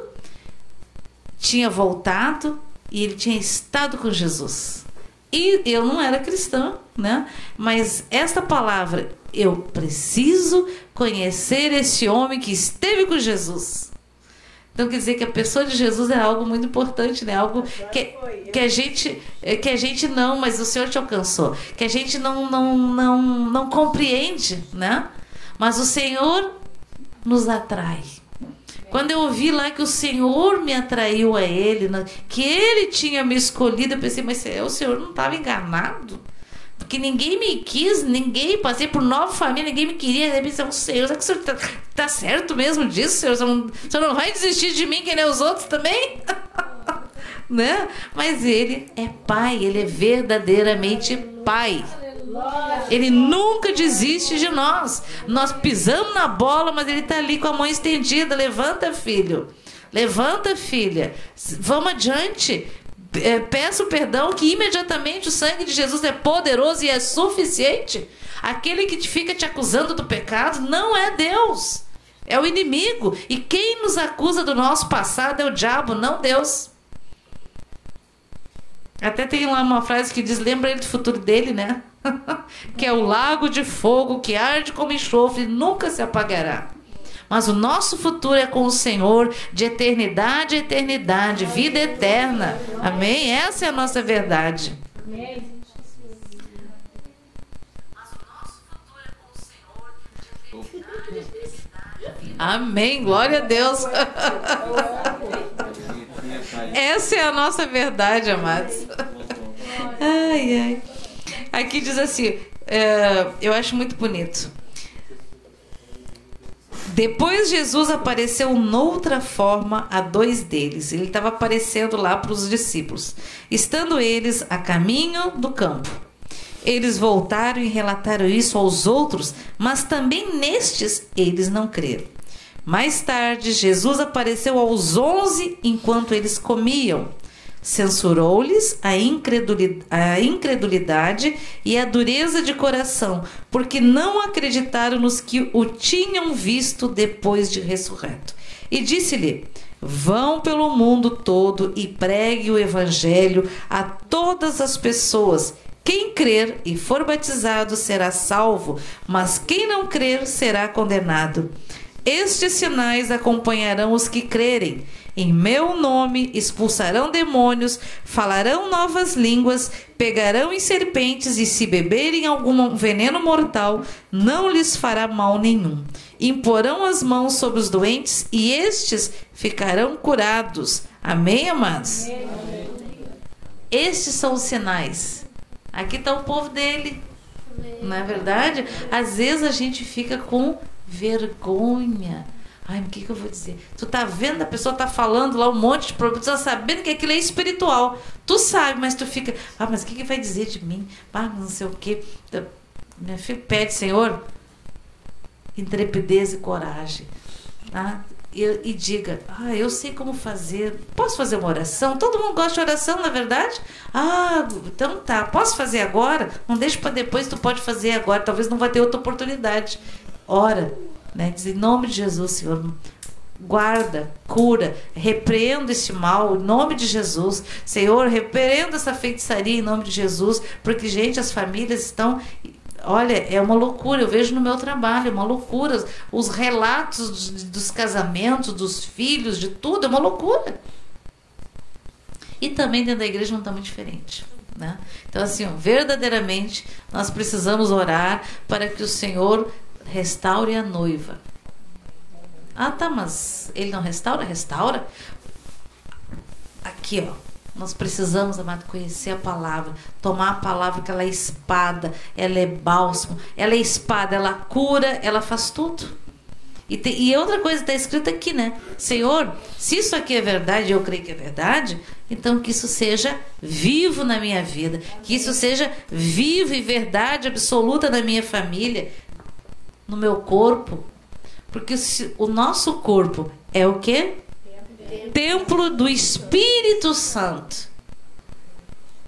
tinha voltado e ele tinha estado com Jesus. E eu não era cristã, né? Mas esta palavra, eu preciso conhecer esse homem que esteve com Jesus. Então quer dizer que a pessoa de Jesus é algo muito importante, né? Algo que a gente não, mas o Senhor te alcançou, que a gente não compreende, né? Mas o Senhor nos atrai. Quando eu ouvi lá que o Senhor me atraiu a Ele, que Ele tinha me escolhido, eu pensei, mas o Senhor não estava enganado? que ninguém me quis, passei por 9 famílias, ninguém me queria. Aí pensei, Senhor, será que o Senhor tá certo mesmo disso, Senhor? O Senhor não vai desistir de mim, que nem os outros também? Né? Mas ele é pai, ele é verdadeiramente pai. Ele nunca desiste de nós. Nós pisamos na bola, mas ele está ali com a mão estendida. Levanta, filho. Levanta, filha. Vamos adiante. Peça o perdão, que imediatamente o sangue de Jesus é poderoso e é suficiente. Aquele que fica te acusando do pecado não é Deus, é o inimigo. E quem nos acusa do nosso passado é o diabo, não Deus. Até tem lá uma frase que diz, lembra ele do futuro dele, né? Que é o lago de fogo que arde como enxofre e nunca se apagará. Mas o nosso futuro é com o Senhor, de eternidade a eternidade, vida eterna. Amém? Essa é a nossa verdade. Amém. Mas o nosso futuro é com o Senhor, de eternidade a eternidade. Amém. Glória a Deus. Essa é a nossa verdade, amados. Ai, ai. Aqui diz assim, eu acho muito bonito. Depois Jesus apareceu noutra forma a 2 deles. Ele estava aparecendo lá para os discípulos, estando eles a caminho do campo. Eles voltaram e relataram isso aos outros, mas também nestes eles não creram. Mais tarde, Jesus apareceu aos 11 enquanto eles comiam. Censurou-lhes a incredulidade e a dureza de coração, porque não acreditaram nos que o tinham visto depois de ressurreto. E disse-lhe: vão pelo mundo todo e pregue o evangelho a todas as pessoas. Quem crer e for batizado será salvo, mas quem não crer será condenado. Estes sinais acompanharão os que crerem. Em meu nome expulsarão demônios, falarão novas línguas, pegarão em serpentes e se beberem algum veneno mortal, não lhes fará mal nenhum. Imporão as mãos sobre os doentes e estes ficarão curados. Amém, amados? Amém. Estes são os sinais. Aqui está o povo dele. Não é verdade? Às vezes a gente fica com vergonha. Ai, o que eu vou dizer? Tu tá vendo, a pessoa tá falando lá um monte de problema, tu tá sabendo que aquilo é espiritual. Tu sabe, mas tu fica, mas o que vai dizer de mim? Não sei o quê. Minha filha pede, Senhor, intrepidez e coragem. Tá? E diga, eu sei como fazer. Posso fazer uma oração? Todo mundo gosta de oração, não é verdade? Então tá, posso fazer agora? Não deixa para depois, tu pode fazer agora. Talvez não vai ter outra oportunidade. Ora, né? Diz, em nome de Jesus, Senhor, guarda, cura, repreendo esse mal, em nome de Jesus. Senhor, repreendo essa feitiçaria em nome de Jesus, porque, gente, as famílias estão... Olha, é uma loucura, eu vejo no meu trabalho, é uma loucura. Os relatos dos casamentos, dos filhos, de tudo, é uma loucura. E também dentro da igreja não está muito diferente, né? Então, assim, verdadeiramente, nós precisamos orar para que o Senhor restaure a noiva. Mas ele não restaura? Restaura. Aqui, nós precisamos, amado, conhecer a palavra, tomar a palavra, que ela é espada, ela é bálsamo, ela é espada, ela cura, ela faz tudo. E outra coisa está escrita aqui, né? Senhor, se isso aqui é verdade, eu creio que é verdade, então que isso seja vivo na minha vida, que isso seja vivo e verdade absoluta na minha família, no meu corpo. Porque o nosso corpo é o quê? Templo do Espírito Santo.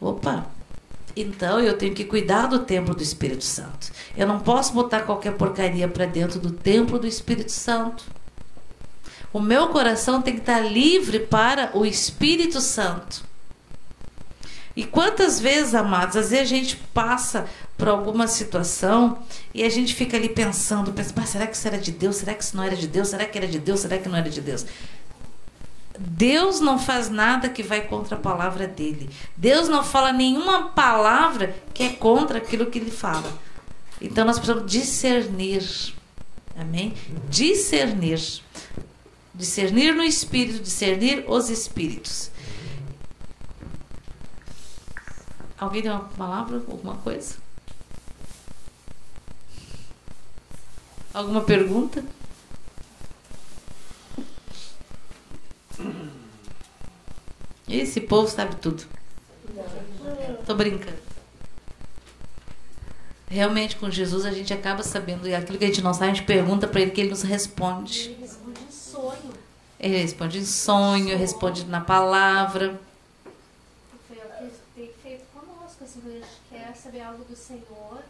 Opa! Então eu tenho que cuidar do templo do Espírito Santo. Eu não posso botar qualquer porcaria para dentro do templo do Espírito Santo. O meu coração tem que estar livre para o Espírito Santo. E quantas vezes, amados, às vezes a gente passa por alguma situação e a gente fica ali pensando, será que isso era de Deus? Será que isso não era de Deus? Será que era de Deus? Será que não era de Deus? Deus não faz nada que vai contra a palavra dele. Deus não fala nenhuma palavra que é contra aquilo que ele fala. Então nós precisamos discernir. Amém? Discernir. Discernir no Espírito, discernir os Espíritos. Alguém tem uma palavra, alguma coisa? Alguma pergunta? Esse povo sabe tudo. Tô brincando. Realmente, com Jesus, a gente acaba sabendo. E aquilo que a gente não sabe, a gente pergunta para ele, que ele nos responde. Ele responde em sonho. Ele responde em sonho, responde na palavra. Foi o que ele tem feito conosco. Assim, quando a gente quer saber algo do Senhor,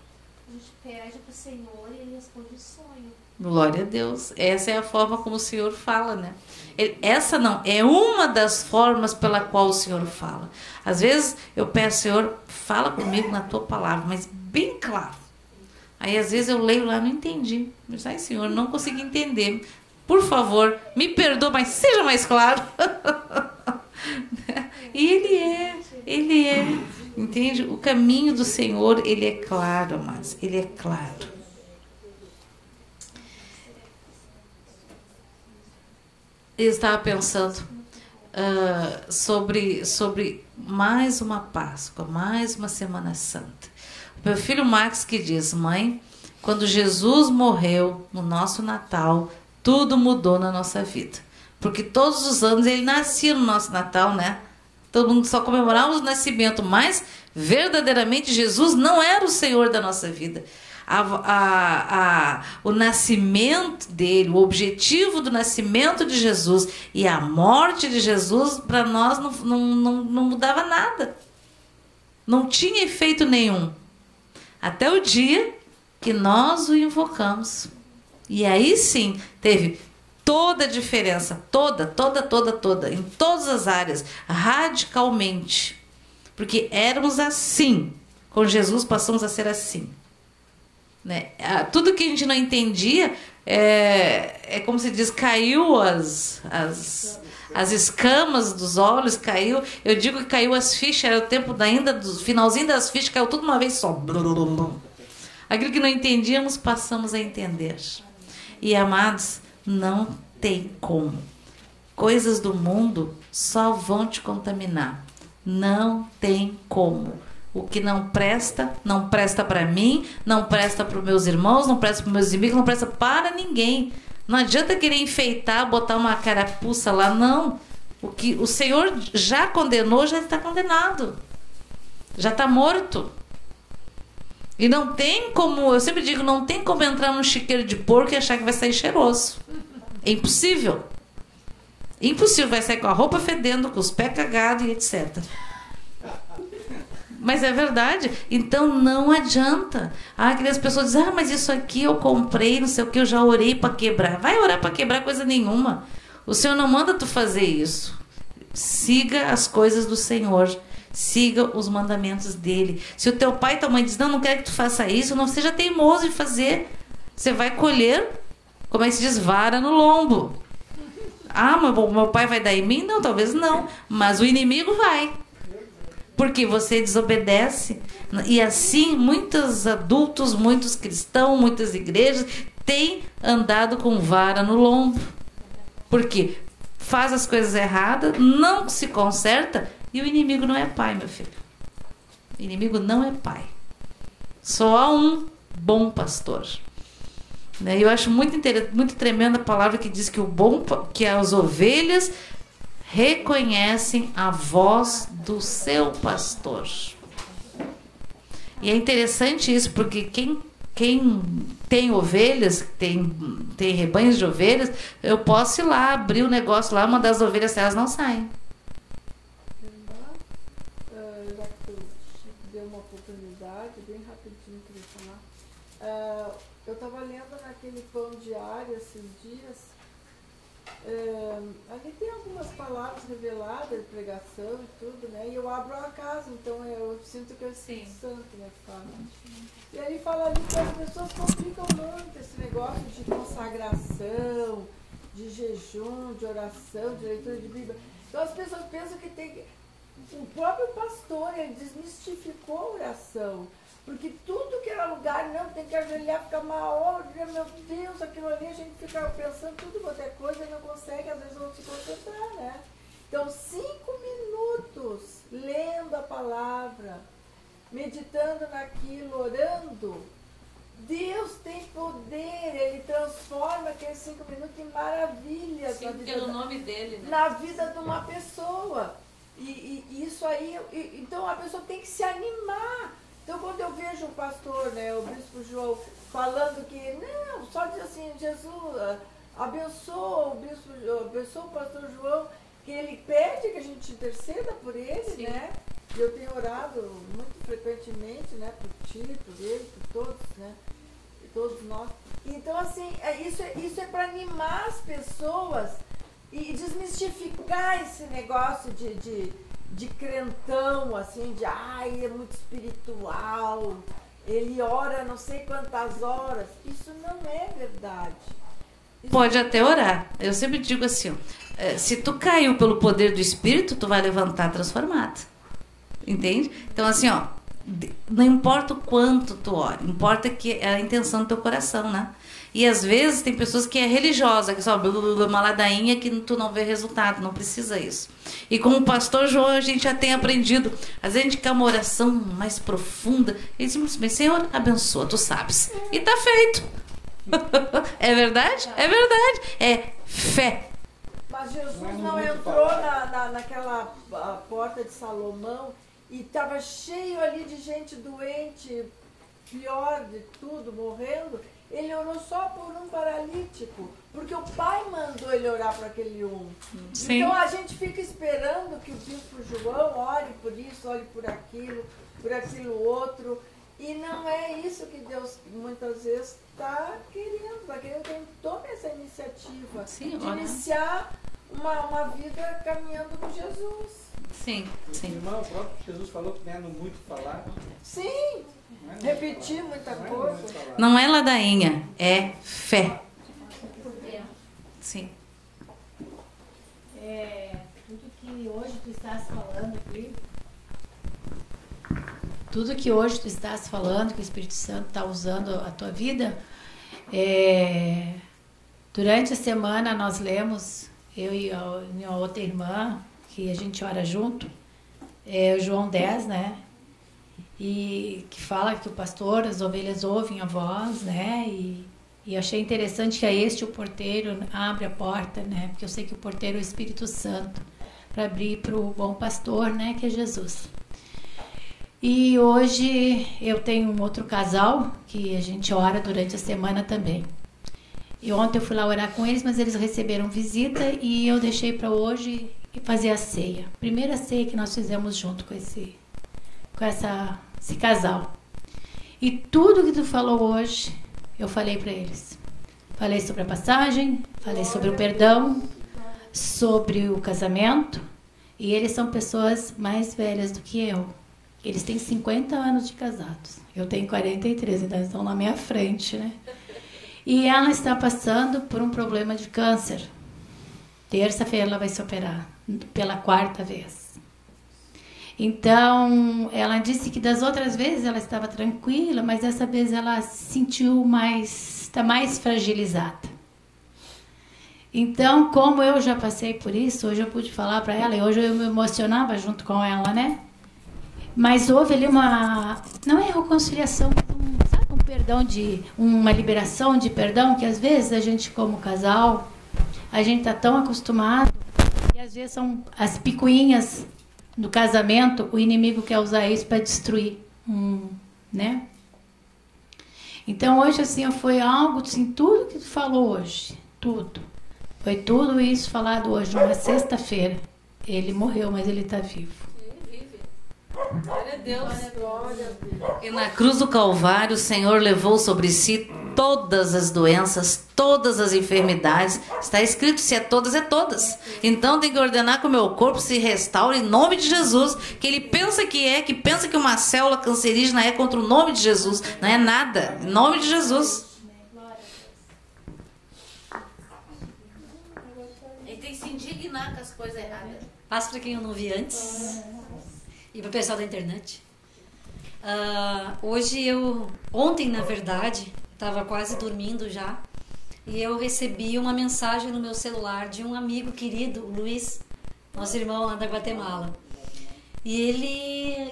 a gente pede para o Senhor e ele responde em sonho. Glória a Deus. Essa é a forma como o Senhor fala, né? Essa não, é uma das formas pela qual o Senhor fala. Às vezes eu peço, Senhor, fala comigo na tua palavra, mas bem claro. Aí às vezes eu leio lá, não entendi. Mas, ai, Senhor, não consegui entender. Por favor, me perdoa, mas seja mais claro. E Ele é. Entende? O caminho do Senhor, Ele é claro, amados. Ele é claro. Eu estava pensando sobre mais uma Páscoa, mais uma Semana Santa. O meu filho Max que diz: mãe, quando Jesus morreu no nosso Natal, tudo mudou na nossa vida. Porque todos os anos ele nascia no nosso Natal, né? Todo mundo só comemorava o nascimento, mas verdadeiramente Jesus não era o Senhor da nossa vida. O nascimento dele, o objetivo do nascimento de Jesus e a morte de Jesus, para nós não mudava nada. Não tinha efeito nenhum. Até o dia que nós o invocamos. E aí sim, teve toda a diferença, toda, em todas as áreas, radicalmente. Porque éramos assim. Com Jesus passamos a ser assim. Né? Tudo que a gente não entendia é como se diz, caiu as escamas dos olhos, caiu. Eu digo que caiu as fichas, era o tempo ainda do finalzinho das fichas, caiu tudo uma vez só. Aquilo que não entendíamos, passamos a entender. E amados, não tem como. Coisas do mundo só vão te contaminar. Não tem como. O que não presta para mim, não presta para os meus irmãos, não presta para os meus amigos, não presta para ninguém. Não adianta querer enfeitar, botar uma carapuça lá, não. O que o Senhor já condenou, já está condenado. Já está morto. E não tem como, eu sempre digo, não tem como entrar num chiqueiro de porco e achar que vai sair cheiroso. É impossível. Impossível, vai sair com a roupa fedendo, com os pés cagados e etc. Mas é verdade. Então não adianta. Aquelas pessoas dizem, mas isso aqui eu comprei, não sei o que, eu já orei para quebrar. Vai orar para quebrar coisa nenhuma. O Senhor não manda tu fazer isso. Siga as coisas do Senhor. Siga os mandamentos dele. Se o teu pai e tua mãe dizem, não quero que tu faça isso, não seja teimoso em fazer. Você vai colher, como é que se diz, vara no lombo. Meu pai vai dar em mim? Não, talvez não. Mas o inimigo vai. Porque você desobedece. E assim, muitos adultos, muitos cristãos, muitas igrejas têm andado com vara no lombo. Porque faz as coisas erradas, não se conserta, e o inimigo não é pai, meu filho. O inimigo não é pai. Só há um bom pastor. Eu acho muito tremenda a palavra que diz que as ovelhas reconhecem a voz do seu pastor. E é interessante isso, porque quem tem ovelhas, tem rebanhos de ovelhas, eu posso ir lá, abrir o negócio lá, mandar as ovelhas, elas não saem. Já que tu deu uma oportunidade, bem rapidinho que eu vou falar. Eu estava lendo naquele pão diário esses dias. Ali tem algumas palavras reveladas, pregação e tudo, né? E eu abro a casa, então eu sinto que eu sinto santo, né? Fala. E aí fala ali que as pessoas complicam muito esse negócio de consagração, de jejum, de oração, de leitura de Bíblia. Então as pessoas pensam que tem que... O próprio pastor, ele desmistificou a oração. Porque tudo que era lugar, não, tem que ajoelhar, ficar uma hora, meu Deus, aquilo ali, a gente fica pensando tudo quanto é coisa e não consegue, às vezes, não se concentrar, né? Então, 5 minutos lendo a palavra, meditando naquilo, orando, Deus tem poder, Ele transforma aqueles 5 minutos em maravilhas Sim, pelo nome dele, né? na vida de uma pessoa. E isso aí, então a pessoa tem que se animar. Então quando eu vejo o pastor, né, o bispo João, falando que, não, só diz assim, Jesus abençoa o pastor João, que ele pede que a gente interceda por ele, Sim. né? Eu tenho orado muito frequentemente, né, por ti, por ele, por todos, né? Todos nós. Então, assim, isso é para animar as pessoas e desmistificar esse negócio de crentão, assim, de ai, é muito espiritual, ele ora não sei quantas horas. Isso não é verdade. Pode até orar. Eu sempre digo assim, ó, se tu caiu pelo poder do Espírito, tu vai levantar transformado. Entende? Então, assim, ó, não importa o quanto tu ora, importa que é a intenção do teu coração, né? E às vezes tem pessoas que é religiosa, que só uma ladainha que tu não vê resultado, não precisa isso. E como o pastor João, a gente já tem aprendido, às vezes a gente quer uma oração mais profunda, e simplesmente, Senhor, abençoa, tu sabes. E tá feito. É verdade? É verdade. É fé. Mas Jesus não entrou naquela porta de Salomão e estava cheio ali de gente doente, pior de tudo, morrendo. Ele orou só por um paralítico, porque o pai mandou ele orar para aquele um. Sim. Então a gente fica esperando que o bispo João ore por isso, ore por aquilo outro. E não é isso que Deus muitas vezes está querendo que ele tome essa iniciativa. Sim, de iniciar uma vida caminhando com Jesus. Sim, sim. Irmão, o próprio Jesus falou que não é no muito falar. Sim, repetir muita coisa. Não é ladainha, é fé. Sim. Tudo que hoje tu estás falando aqui, tudo que hoje tu estás falando, que o Espírito Santo está usando a tua vida, durante a semana nós lemos, eu e a minha outra irmã, que a gente ora junto, o João 10, né? E que fala que o pastor, as ovelhas ouvem a voz, né? E achei interessante que o porteiro abre a porta, né? Porque eu sei que o porteiro é o Espírito Santo, para abrir para o bom pastor, né? Que é Jesus. E hoje eu tenho um outro casal que a gente ora durante a semana também. E ontem eu fui lá orar com eles, mas eles receberam visita e eu deixei para hoje fazer a ceia. Primeira ceia que nós fizemos junto com esse casal. E tudo que tu falou hoje, eu falei para eles. Falei sobre a passagem, falei sobre o perdão, sobre o casamento. E eles são pessoas mais velhas do que eu. Eles têm 50 anos de casados. Eu tenho 43, então eles estão na minha frente, né? E ela está passando por um problema de câncer. Terça-feira ela vai se operar, pela 4ª vez. Então, ela disse que das outras vezes ela estava tranquila, mas dessa vez ela se sentiu está mais fragilizada. Então, como eu já passei por isso, hoje eu pude falar para ela, e hoje eu me emocionava junto com ela, né? Mas houve ali não é reconciliação, sabe, um perdão, uma liberação de perdão, que às vezes a gente como casal, a gente está tão acostumado, e às vezes são as picuinhas do casamento, o inimigo quer usar isso para destruir, né? Então hoje assim foi algo, assim, tudo que tu falou hoje, tudo, foi tudo isso falado hoje, numa sexta-feira. Ele morreu, mas ele está vivo. Glória a Deus. E na cruz do Calvário, o Senhor levou sobre si todas as doenças, todas as enfermidades. Está escrito, se é todas, é todas. Então tem que ordenar que o meu corpo se restaure em nome de Jesus. Que ele pensa que pensa que uma célula cancerígena é contra o nome de Jesus. Não é nada. Em nome de Jesus. Ele tem que se indignar com as coisas erradas. Passo para quem eu não vi antes. E para o pessoal da internet. Ontem, na verdade, estava quase dormindo já, e eu recebi uma mensagem no meu celular de um amigo querido, o Luiz, nosso irmão lá da Guatemala. E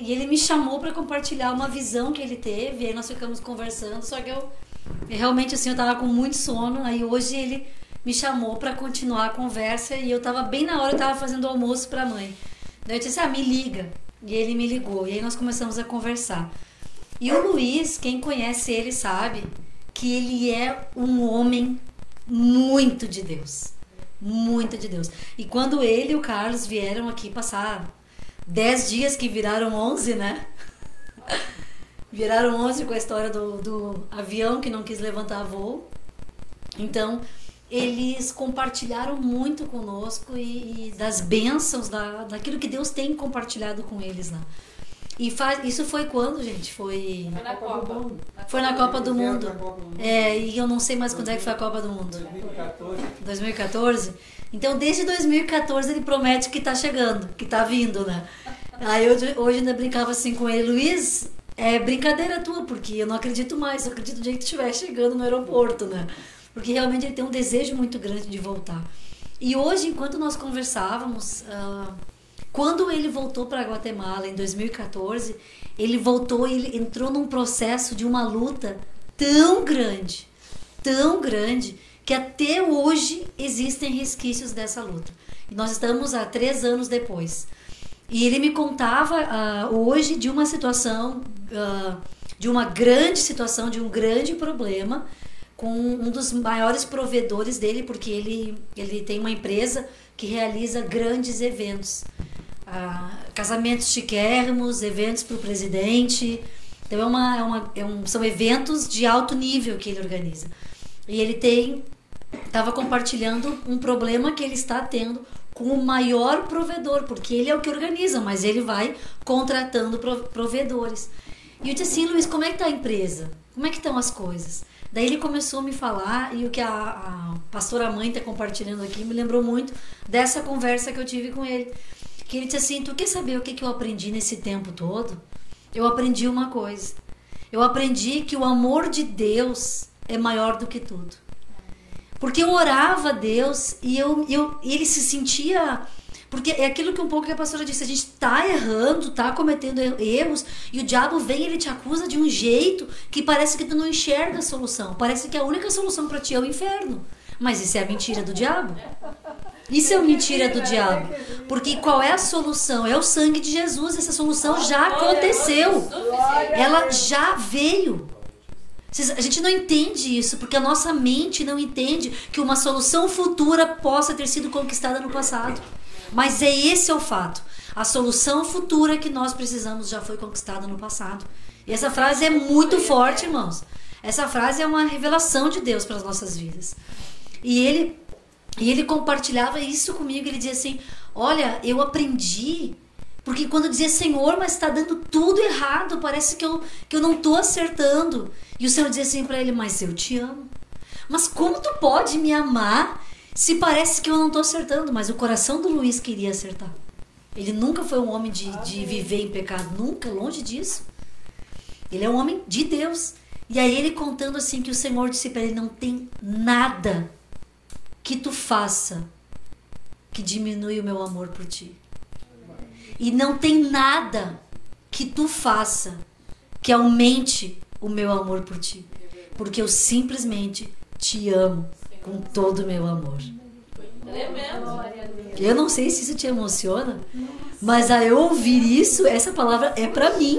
ele me chamou para compartilhar uma visão que ele teve. E aí nós ficamos conversando. Só que eu realmente assim, eu tava com muito sono. Aí hoje ele me chamou para continuar a conversa. E eu tava bem na hora, eu tava fazendo o almoço para a mãe. Daí eu disse, me liga. E ele me ligou. E aí nós começamos a conversar. E o Luiz, quem conhece ele sabe que ele é um homem muito de Deus. Muito de Deus. E quando ele e o Carlos vieram aqui passar 10 dias que viraram 11, né? Viraram 11 com a história do avião que não quis levantar voo. Então, eles compartilharam muito conosco e das bênçãos, daquilo que Deus tem compartilhado com eles, né? E isso foi quando, gente? Foi na Copa. Foi na Copa do Mundo. E eu não sei mais quando é que foi a Copa do Mundo. 2014. Então, desde 2014 ele promete que tá chegando, que tá vindo, né? Aí hoje ainda brincava assim com ele, Luiz, é brincadeira tua, porque eu não acredito mais, eu acredito no dia que tu estiver chegando no aeroporto, né? Porque realmente ele tem um desejo muito grande de voltar. E hoje, enquanto nós conversávamos, quando ele voltou para Guatemala em 2014, ele voltou e ele entrou num processo de uma luta tão grande, que até hoje existem resquícios dessa luta. E nós estamos há 3 anos depois. E ele me contava hoje de uma situação, de uma grande situação, de um grande problema com um dos maiores provedores dele, porque ele tem uma empresa que realiza grandes eventos. Casamentos chiquérrimos, eventos para o presidente. Então são eventos de alto nível que ele organiza. E ele estava compartilhando um problema que ele está tendo com o maior provedor, porque ele é o que organiza, mas ele vai contratando provedores. E eu disse assim, Luiz, como é que está a empresa? Como é que estão as coisas? Daí ele começou a me falar, e o que a pastora mãe está compartilhando aqui me lembrou muito dessa conversa que eu tive com ele. Que ele disse assim, tu quer saber o que eu aprendi nesse tempo todo? Eu aprendi uma coisa. Eu aprendi que o amor de Deus é maior do que tudo. Porque eu orava a Deus e ele se sentia... Porque é aquilo que um pouco que a pastora disse, a gente tá errando, tá cometendo erros, e o diabo vem e ele te acusa de um jeito que parece que tu não enxerga a solução. Parece que a única solução para ti é o inferno. Mas isso é a mentira do diabo. Isso é a mentira do diabo. Porque qual é a solução? É o sangue de Jesus. Essa solução já aconteceu. Ela já veio. A gente não entende isso, porque a nossa mente não entende que uma solução futura possa ter sido conquistada no passado. Mas esse é o fato. A solução futura que nós precisamos já foi conquistada no passado. E essa frase é muito forte, irmãos. Essa frase é uma revelação de Deus para as nossas vidas. E ele compartilhava isso comigo. Ele dizia assim, olha, eu aprendi... Porque quando eu dizia, Senhor, mas está dando tudo errado, parece que eu não estou acertando. E o Senhor dizia assim para ele, mas eu te amo. Mas como tu pode me amar se parece que eu não estou acertando? Mas o coração do Luiz queria acertar. Ele nunca foi um homem de viver em pecado, nunca, longe disso. Ele é um homem de Deus. E aí ele contando assim que o Senhor disse para ele, não tem nada que tu faça que diminui o meu amor por ti. E não tem nada que tu faça que aumente o meu amor por ti. Porque eu simplesmente te amo com todo o meu amor. Eu não sei se isso te emociona, mas a eu ouvir isso, essa palavra é pra mim.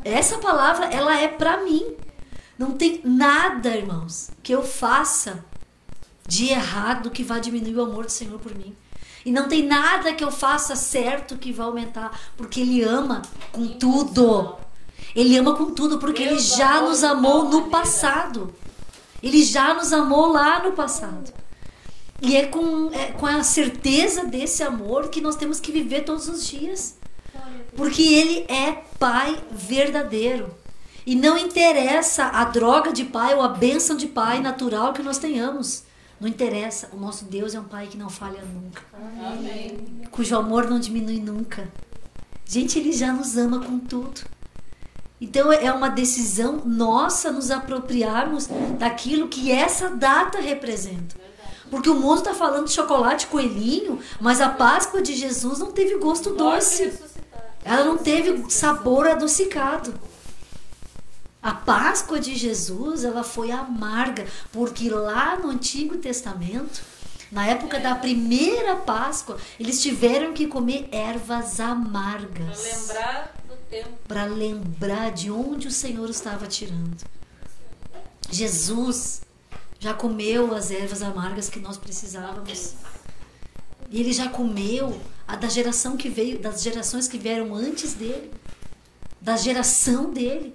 Essa palavra, ela é pra mim. Não tem nada, irmãos, que eu faça de errado que vá diminuir o amor do Senhor por mim. E não tem nada que eu faça certo que vá aumentar, porque Ele ama com tudo. Ele ama com tudo, porque Ele já nos amou no passado. Ele já nos amou lá no passado. E é com a certeza desse amor que nós temos que viver todos os dias. Porque Ele é Pai verdadeiro. E não interessa a droga de pai ou a bênção de pai natural que nós tenhamos. Não interessa, o nosso Deus é um Pai que não falha nunca. Amém. Cujo amor não diminui nunca. Gente, Ele já nos ama com tudo. Então é uma decisão nossa nos apropriarmos daquilo que essa data representa. Porque o mundo está falando de chocolate coelhinho, mas a Páscoa de Jesus não teve gosto doce. Ela não teve sabor adocicado. A Páscoa de Jesus, ela foi amarga, porque lá no Antigo Testamento, na época da primeira Páscoa, eles tiveram que comer ervas amargas. Para lembrar do tempo. Para lembrar de onde o Senhor estava tirando. Jesus já comeu as ervas amargas que nós precisávamos. E ele já comeu a da geração que veio, das gerações que vieram antes dele, da geração dele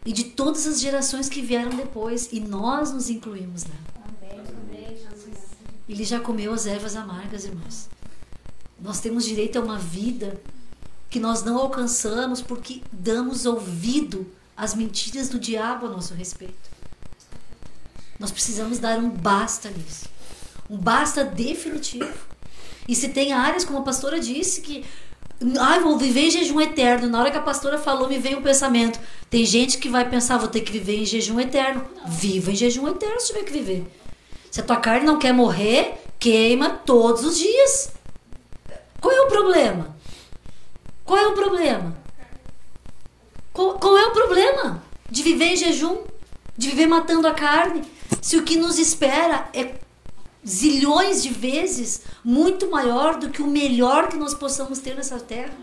e de todas as gerações que vieram depois. E nós nos incluímos lá. Ele já comeu as ervas amargas, irmãos. Nós temos direito a uma vida que nós não alcançamos porque damos ouvido às mentiras do diabo a nosso respeito. Nós precisamos dar um basta nisso. Um basta definitivo. E se tem áreas, como a pastora disse, que vou viver em jejum eterno. Na hora que a pastora falou, me veio um pensamento. Tem gente que vai pensar, vou ter que viver em jejum eterno. Viva em jejum eterno se tiver que viver. Se a tua carne não quer morrer, queima todos os dias. Qual é o problema? Qual é o problema? Qual é o problema de viver em jejum? De viver matando a carne? Se o que nos espera é zilhões de vezes muito maior do que o melhor que nós possamos ter nessa terra.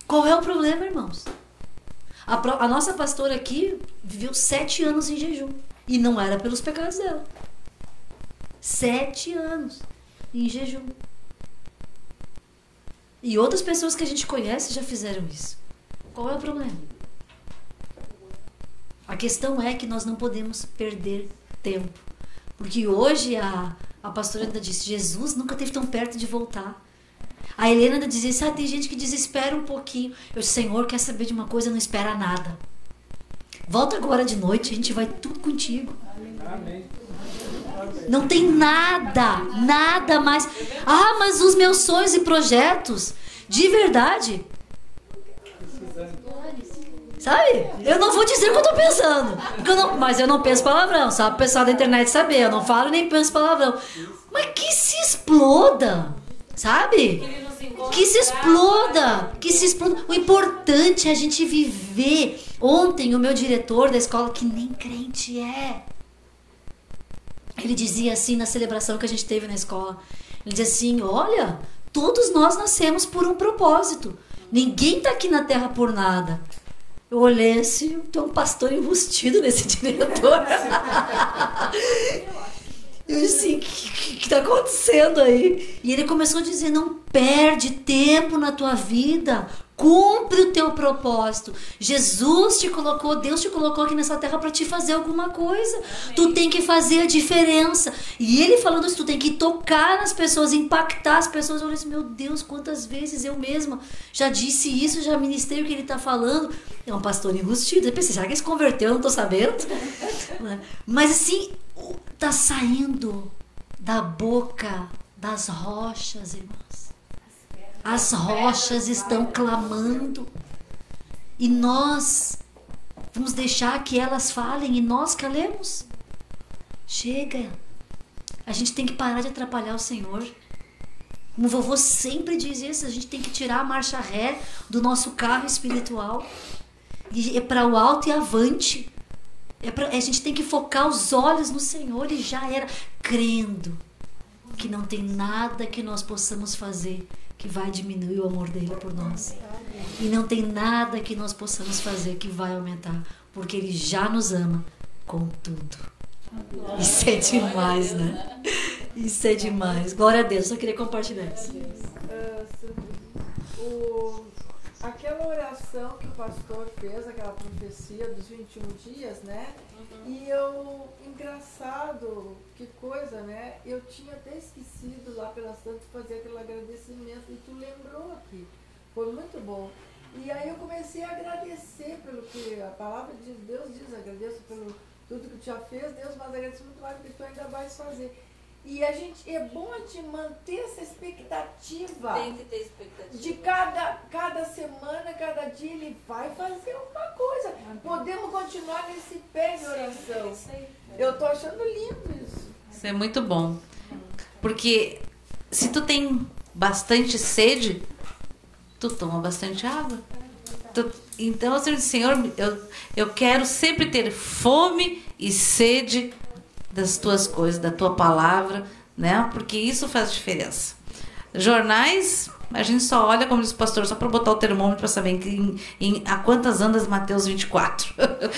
Qual é o problema, irmãos? A nossa pastora aqui viveu 7 anos em jejum. E não era pelos pecados dela. 7 anos em jejum. E outras pessoas que a gente conhece já fizeram isso. Qual é o problema? A questão é que nós não podemos perder tempo. Porque hoje a pastora ainda disse, Jesus nunca esteve tão perto de voltar. A Helena ainda dizia, tem gente que desespera um pouquinho. Eu disse, Senhor, quer saber de uma coisa? Não espera nada. Volta agora de noite, a gente vai tudo contigo. Amém. Não tem nada mais. Mas os meus sonhos e projetos, de verdade... Sabe? Eu não vou dizer o que eu tô pensando. Mas eu não penso palavrão. Só o pessoal da internet saber. Eu não falo nem penso palavrão. Mas que se exploda. Sabe? Que se exploda. Que se exploda. O importante é a gente viver. Ontem o meu diretor da escola, que nem crente é, ele dizia assim na celebração que a gente teve na escola. Ele dizia assim, olha, todos nós nascemos por um propósito. Ninguém tá aqui na terra por nada. Eu olhei assim, tem um pastor enrustido nesse diretor. Eu disse, o que está acontecendo aí? E ele começou a dizer, não perde tempo na tua vida. Cumpre o teu propósito. Jesus te colocou, Deus te colocou aqui nessa terra para te fazer alguma coisa. Amém. Tu tem que fazer a diferença. E ele falando isso, tu tem que tocar nas pessoas, impactar as pessoas. Eu falei assim, meu Deus, quantas vezes eu mesma já disse isso, já ministrei o que ele está falando. É um pastor enrustido. Eu pensei, será que ele se converteu? Eu não estou sabendo. Mas assim, tá saindo da boca das rochas, irmãos. As rochas estão clamando. E nós vamos deixar que elas falem e nós calemos? Chega. A gente tem que parar de atrapalhar o Senhor. Como o vovô sempre diz isso, a gente tem que tirar a marcha ré do nosso carro espiritual. E é para o alto e avante. A gente tem que focar os olhos no Senhor e já era. Crendo que não tem nada que nós possamos fazer que vai diminuir o amor dele por nós. E não tem nada que nós possamos fazer que vai aumentar, porque ele já nos ama com tudo. Isso é demais, né? Isso é demais. Glória a Deus. Só queria compartilhar isso. Aquela oração que o pastor fez, aquela profecia dos 21 dias, né? E engraçado, que coisa, né? Eu tinha até esquecido lá pelas tantas fazer aquele agradecimento e tu lembrou aqui. Foi muito bom. E aí eu comecei a agradecer pelo que a palavra de Deus diz, agradeço pelo tudo que tu já fez, Deus, mas agradeço muito mais do que tu ainda vais fazer. E é bom a gente manter essa expectativa. Tem que ter expectativa. De cada semana, cada dia ele vai fazer alguma coisa. Podemos continuar nesse pé de oração. Eu tô achando lindo isso. Isso é muito bom. Porque se tu tem bastante sede, tu toma bastante água. Então, assim, Senhor, eu quero sempre ter fome e sede das tuas coisas, da tua palavra, né? Porque isso faz diferença. Jornais, a gente só olha, como diz o pastor, só para botar o termômetro para saber a quantas andas Mateus 24.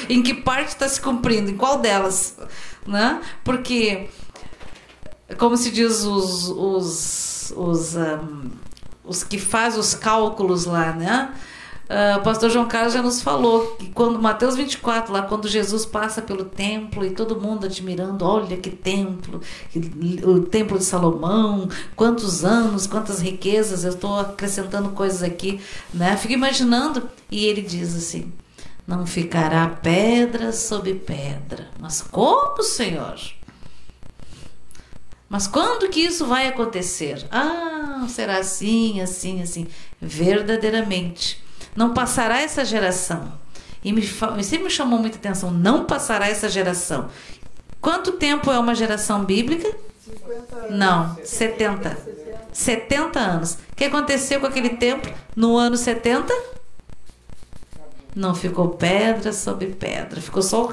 Em que parte está se cumprindo, em qual delas, né? Porque, como se diz os que fazem os cálculos lá, né? O pastor João Carlos já nos falou que quando Mateus 24, lá quando Jesus passa pelo templo e todo mundo admirando, olha que templo, o templo de Salomão, quantos anos, quantas riquezas, eu estou acrescentando coisas aqui, né? Fico imaginando, e ele diz assim, não ficará pedra sobre pedra. Mas como, Senhor? Mas quando que isso vai acontecer? Será assim, assim, assim. Verdadeiramente. Não passará essa geração. E sempre me chamou muita atenção. Não passará essa geração. Quanto tempo é uma geração bíblica? 50 anos. Não, 70. 70 anos. O que aconteceu com aquele templo no ano 70? Não ficou pedra sobre pedra. Ficou só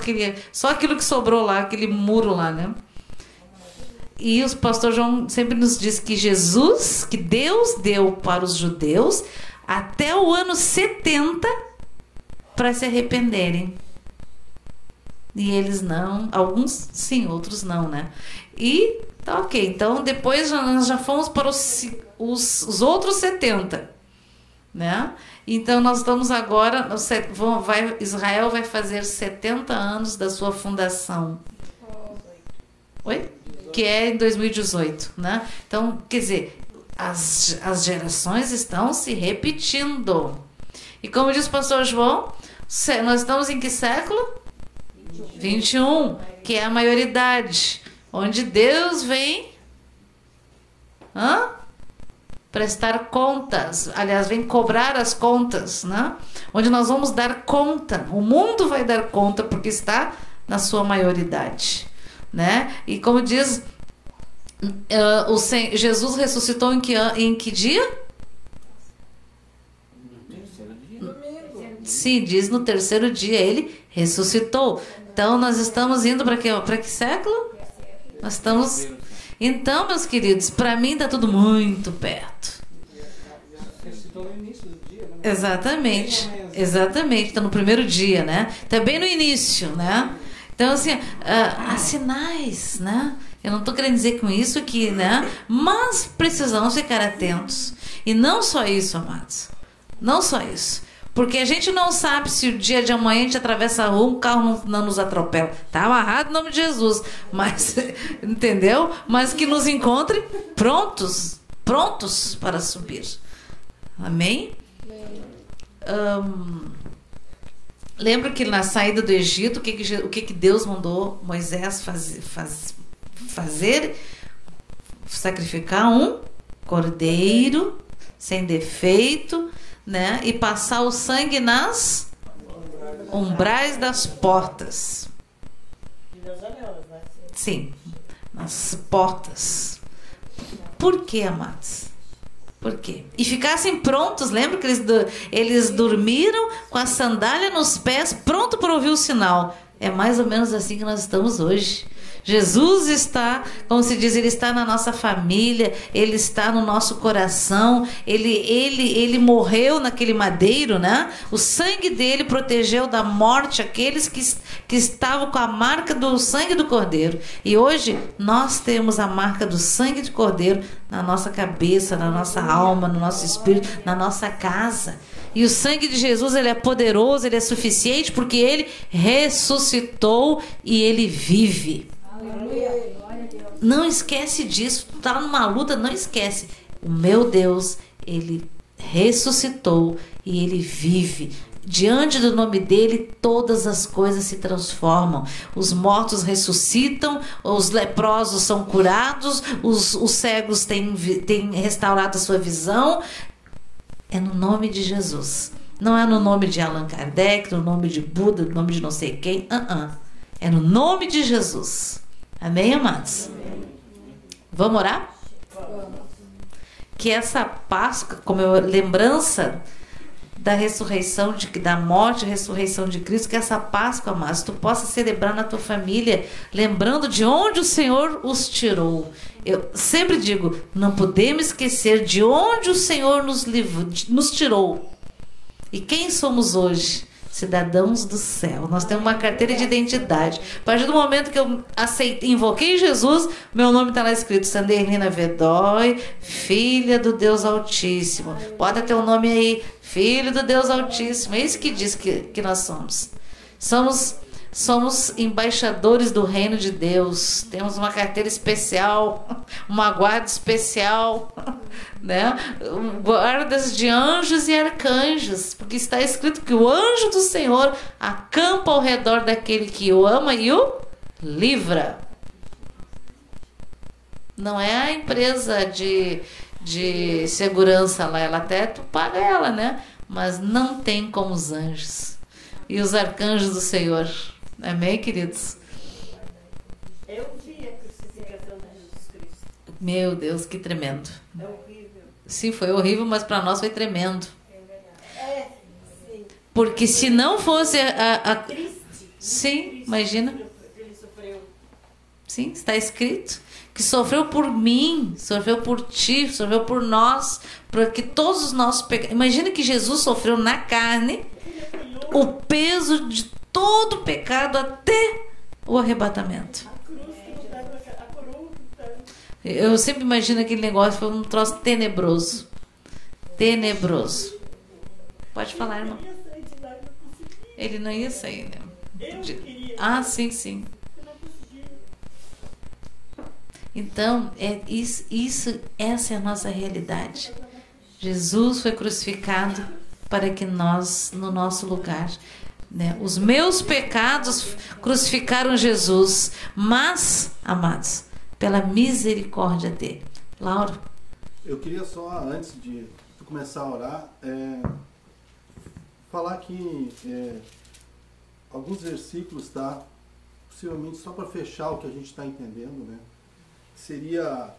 aquilo que sobrou lá, aquele muro lá, né? E o pastor João sempre nos diz que Jesus, que Deus deu para os judeus até o ano 70 para se arrependerem. E eles não, alguns sim, outros não, né? E tá ok, então depois nós já fomos para os outros 70, né? Então nós estamos agora, Israel vai fazer 70 anos da sua fundação. Oi? Que é em 2018, né? Então, quer dizer, as gerações estão se repetindo. E como diz o pastor João, nós estamos em que século? 21, que é a maioridade, onde Deus vem prestar contas, aliás, vem cobrar as contas, né? Onde nós vamos dar conta, o mundo vai dar conta porque está na sua maioridade, né? E como diz, Jesus ressuscitou em que dia? Sim, diz no terceiro dia ele ressuscitou. Então nós estamos indo para que século? Nós estamos. Então, meus queridos, para mim está tudo muito perto. Ressuscitou no início do dia, né? Exatamente, exatamente. Está no primeiro dia, né? Está bem no início, né? Então, assim, há sinais, né? Eu não estou querendo dizer com isso que, né? Mas precisamos ficar atentos. E não só isso, amados. Não só isso. Porque a gente não sabe se o dia de amanhã a gente atravessa a rua, um carro não nos atropela. Está amarrado em nome de Jesus. Mas, entendeu? Mas que nos encontre prontos para subir. Amém? Lembra que na saída do Egito, o que Deus mandou Moisés fazer? Sacrificar um cordeiro sem defeito, né? E passar o sangue nas umbrais das portas. Sim, nas portas. Por quê, amados? Por quê? E ficassem prontos, lembra que eles dormiram com a sandália nos pés, pronto para ouvir o sinal. É mais ou menos assim que nós estamos hoje. Jesus está, como se diz, ele está na nossa família, ele está no nosso coração, ele morreu naquele madeiro, né? O sangue dele protegeu da morte aqueles que estavam com a marca do sangue do Cordeiro. E hoje nós temos a marca do sangue de Cordeiro na nossa cabeça, na nossa alma, no nosso espírito, na nossa casa. E o sangue de Jesus, ele é poderoso, ele é suficiente porque ele ressuscitou e ele vive. Não esquece disso. Tu tá numa luta, não esquece. O meu Deus, ele ressuscitou e ele vive. Diante do nome dele, todas as coisas se transformam. Os mortos ressuscitam, os leprosos são curados, os cegos têm restaurado a sua visão. É no nome de Jesus. Não é no nome de Allan Kardec, no nome de Buda, no nome de não sei quem. É no nome de Jesus. Amém, amados? Amém. Vamos orar? Que essa Páscoa, como lembrança da ressurreição, da morte e ressurreição de Cristo, que essa Páscoa, amados, tu possa celebrar na tua família, lembrando de onde o Senhor os tirou. Eu sempre digo, não podemos esquecer de onde o Senhor nos tirou. E quem somos hoje? Cidadãos do céu. Nós temos uma carteira de identidade. A partir do momento que eu invoquei Jesus, meu nome está lá escrito: Sanderlina Vedói, filha do Deus Altíssimo. Bota teu nome aí, filho do Deus Altíssimo. É isso que diz que nós somos. Somos embaixadores do reino de Deus. Temos uma carteira especial, uma guarda especial, né? Guardas de anjos e arcanjos, porque está escrito que o anjo do Senhor acampa ao redor daquele que o ama e o livra. Não é a empresa de segurança lá, ela até tu paga ela, né? Mas não tem como os anjos e os arcanjos do Senhor. Amém, queridos? Eu vi a crucificação de Jesus Cristo. Meu Deus, que tremendo. É horrível. Sim, foi horrível, mas para nós foi tremendo. É, sim. Porque se não fosse Triste. Sim, Triste. imagina. Ele sofreu. Sim, está escrito que sofreu por mim, sofreu por ti, sofreu por nós, para que todos os nossos pecados... Imagina que Jesus sofreu na carne o peso de todo o pecado até o arrebatamento. Eu sempre imagino aquele negócio, foi um troço tenebroso. Tenebroso. Pode falar, irmão. Ele não ia sair, né? Ah, sim, sim. Então, essa é a nossa realidade. Jesus foi crucificado para que nós, no nosso lugar, né, os meus pecados crucificaram Jesus, mas, amados, pela misericórdia dele. Laura? Eu queria só, antes de começar a orar, falar aqui alguns versículos, tá? Possivelmente só para fechar o que a gente está entendendo, né? Seria,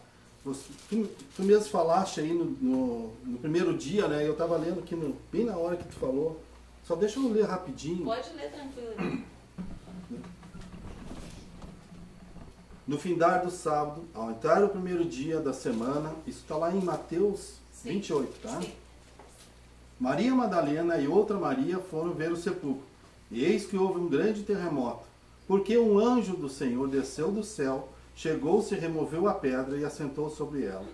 tu mesmo falaste aí no primeiro dia, né? Eu estava lendo aqui bem na hora que tu falou. Só deixa eu ler rapidinho. Pode ler tranquilo. No findar do sábado, ao entrar o primeiro dia da semana, isso está lá em Mateus 28, tá? Sim. Maria Madalena e outra Maria foram ver o sepulcro. E eis que houve um grande terremoto, porque um anjo do Senhor desceu do céu, chegou-se, removeu a pedra e assentou sobre ela.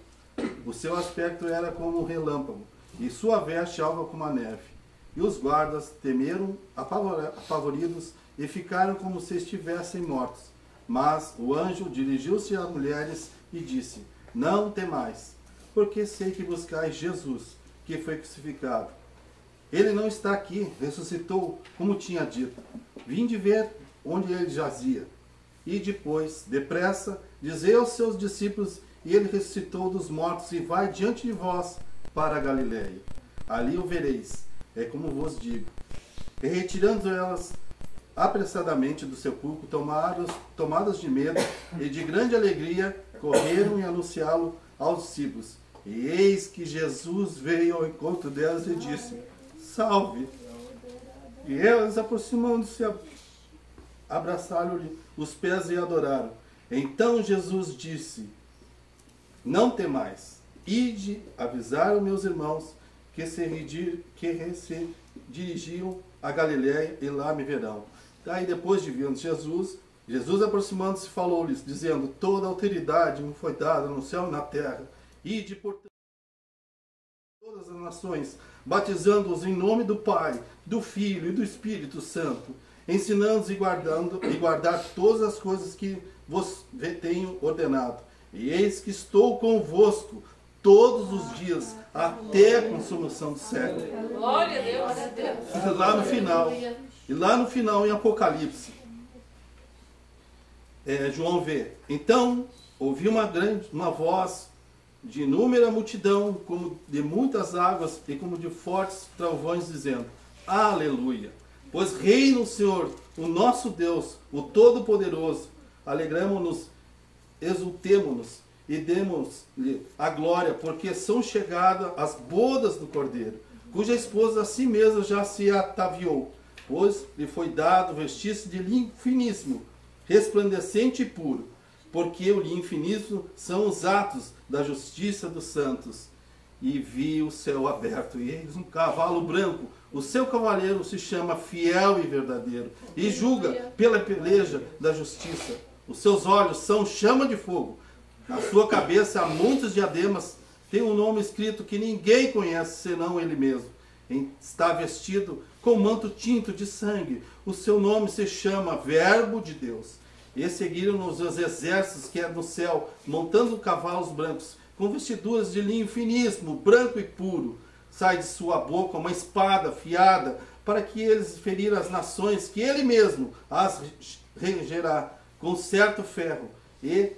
O seu aspecto era como um relâmpago, e sua veste alva como a neve. E os guardas temeram, apavoridos, e ficaram como se estivessem mortos. Mas o anjo dirigiu-se às mulheres e disse: Não temais, porque sei que buscais Jesus, que foi crucificado. Ele não está aqui, ressuscitou, como tinha dito. Vinde ver onde ele jazia. E depois, depressa, dizei aos seus discípulos: e ele ressuscitou dos mortos e vai diante de vós para a Galiléia. Ali o vereis, é como vos digo. E retirando elas apressadamente do sepulcro, tomadas de medo e de grande alegria, correram e anunciá-lo aos discípulos. E eis que Jesus veio ao encontro delas e disse: Salve! E elas, aproximando-se, abraçaram-lhe os pés e adoraram. Então Jesus disse: Não temais, ide avisar os meus irmãos que se dirigiam a Galiléia e lá me verão. Daí, depois de vir Jesus aproximando-se, falou-lhes, dizendo: Toda autoridade me foi dada no céu e na terra. Ide por todas as nações, batizando-os em nome do Pai, do Filho e do Espírito Santo, ensinando-os e guardar todas as coisas que vos tenho ordenado. E eis que estou convosco todos os dias, até a consumação do século. Glória a Deus. Lá no final. E lá no final, em Apocalipse, João vê: Então ouvi uma voz de inúmera multidão, como de muitas águas e como de fortes trovões, dizendo: Aleluia! Pois reina o Senhor, o nosso Deus, o Todo-Poderoso. Alegramo-nos, exultemo-nos e demos-lhe a glória, porque são chegadas as bodas do Cordeiro, cuja esposa a si mesma já se ataviou, pois lhe foi dado vestir-se de linho finíssimo, resplandecente e puro, porque o linho finíssimo são os atos da justiça dos santos. E vi o céu aberto, e eis um cavalo branco. O seu cavaleiro se chama Fiel e Verdadeiro, e julga pela peleja da justiça. Os seus olhos são chama de fogo. Na sua cabeça há muitos diademas. Tem um nome escrito que ninguém conhece, senão ele mesmo. Está vestido com manto tinto de sangue. O seu nome se chama Verbo de Deus. E seguiram-nos os exércitos que eram no céu, montando cavalos brancos, com vestiduras de linho finíssimo, branco e puro. Sai de sua boca uma espada afiada, para que eles ferirem as nações, que ele mesmo as regerá com certo ferro. E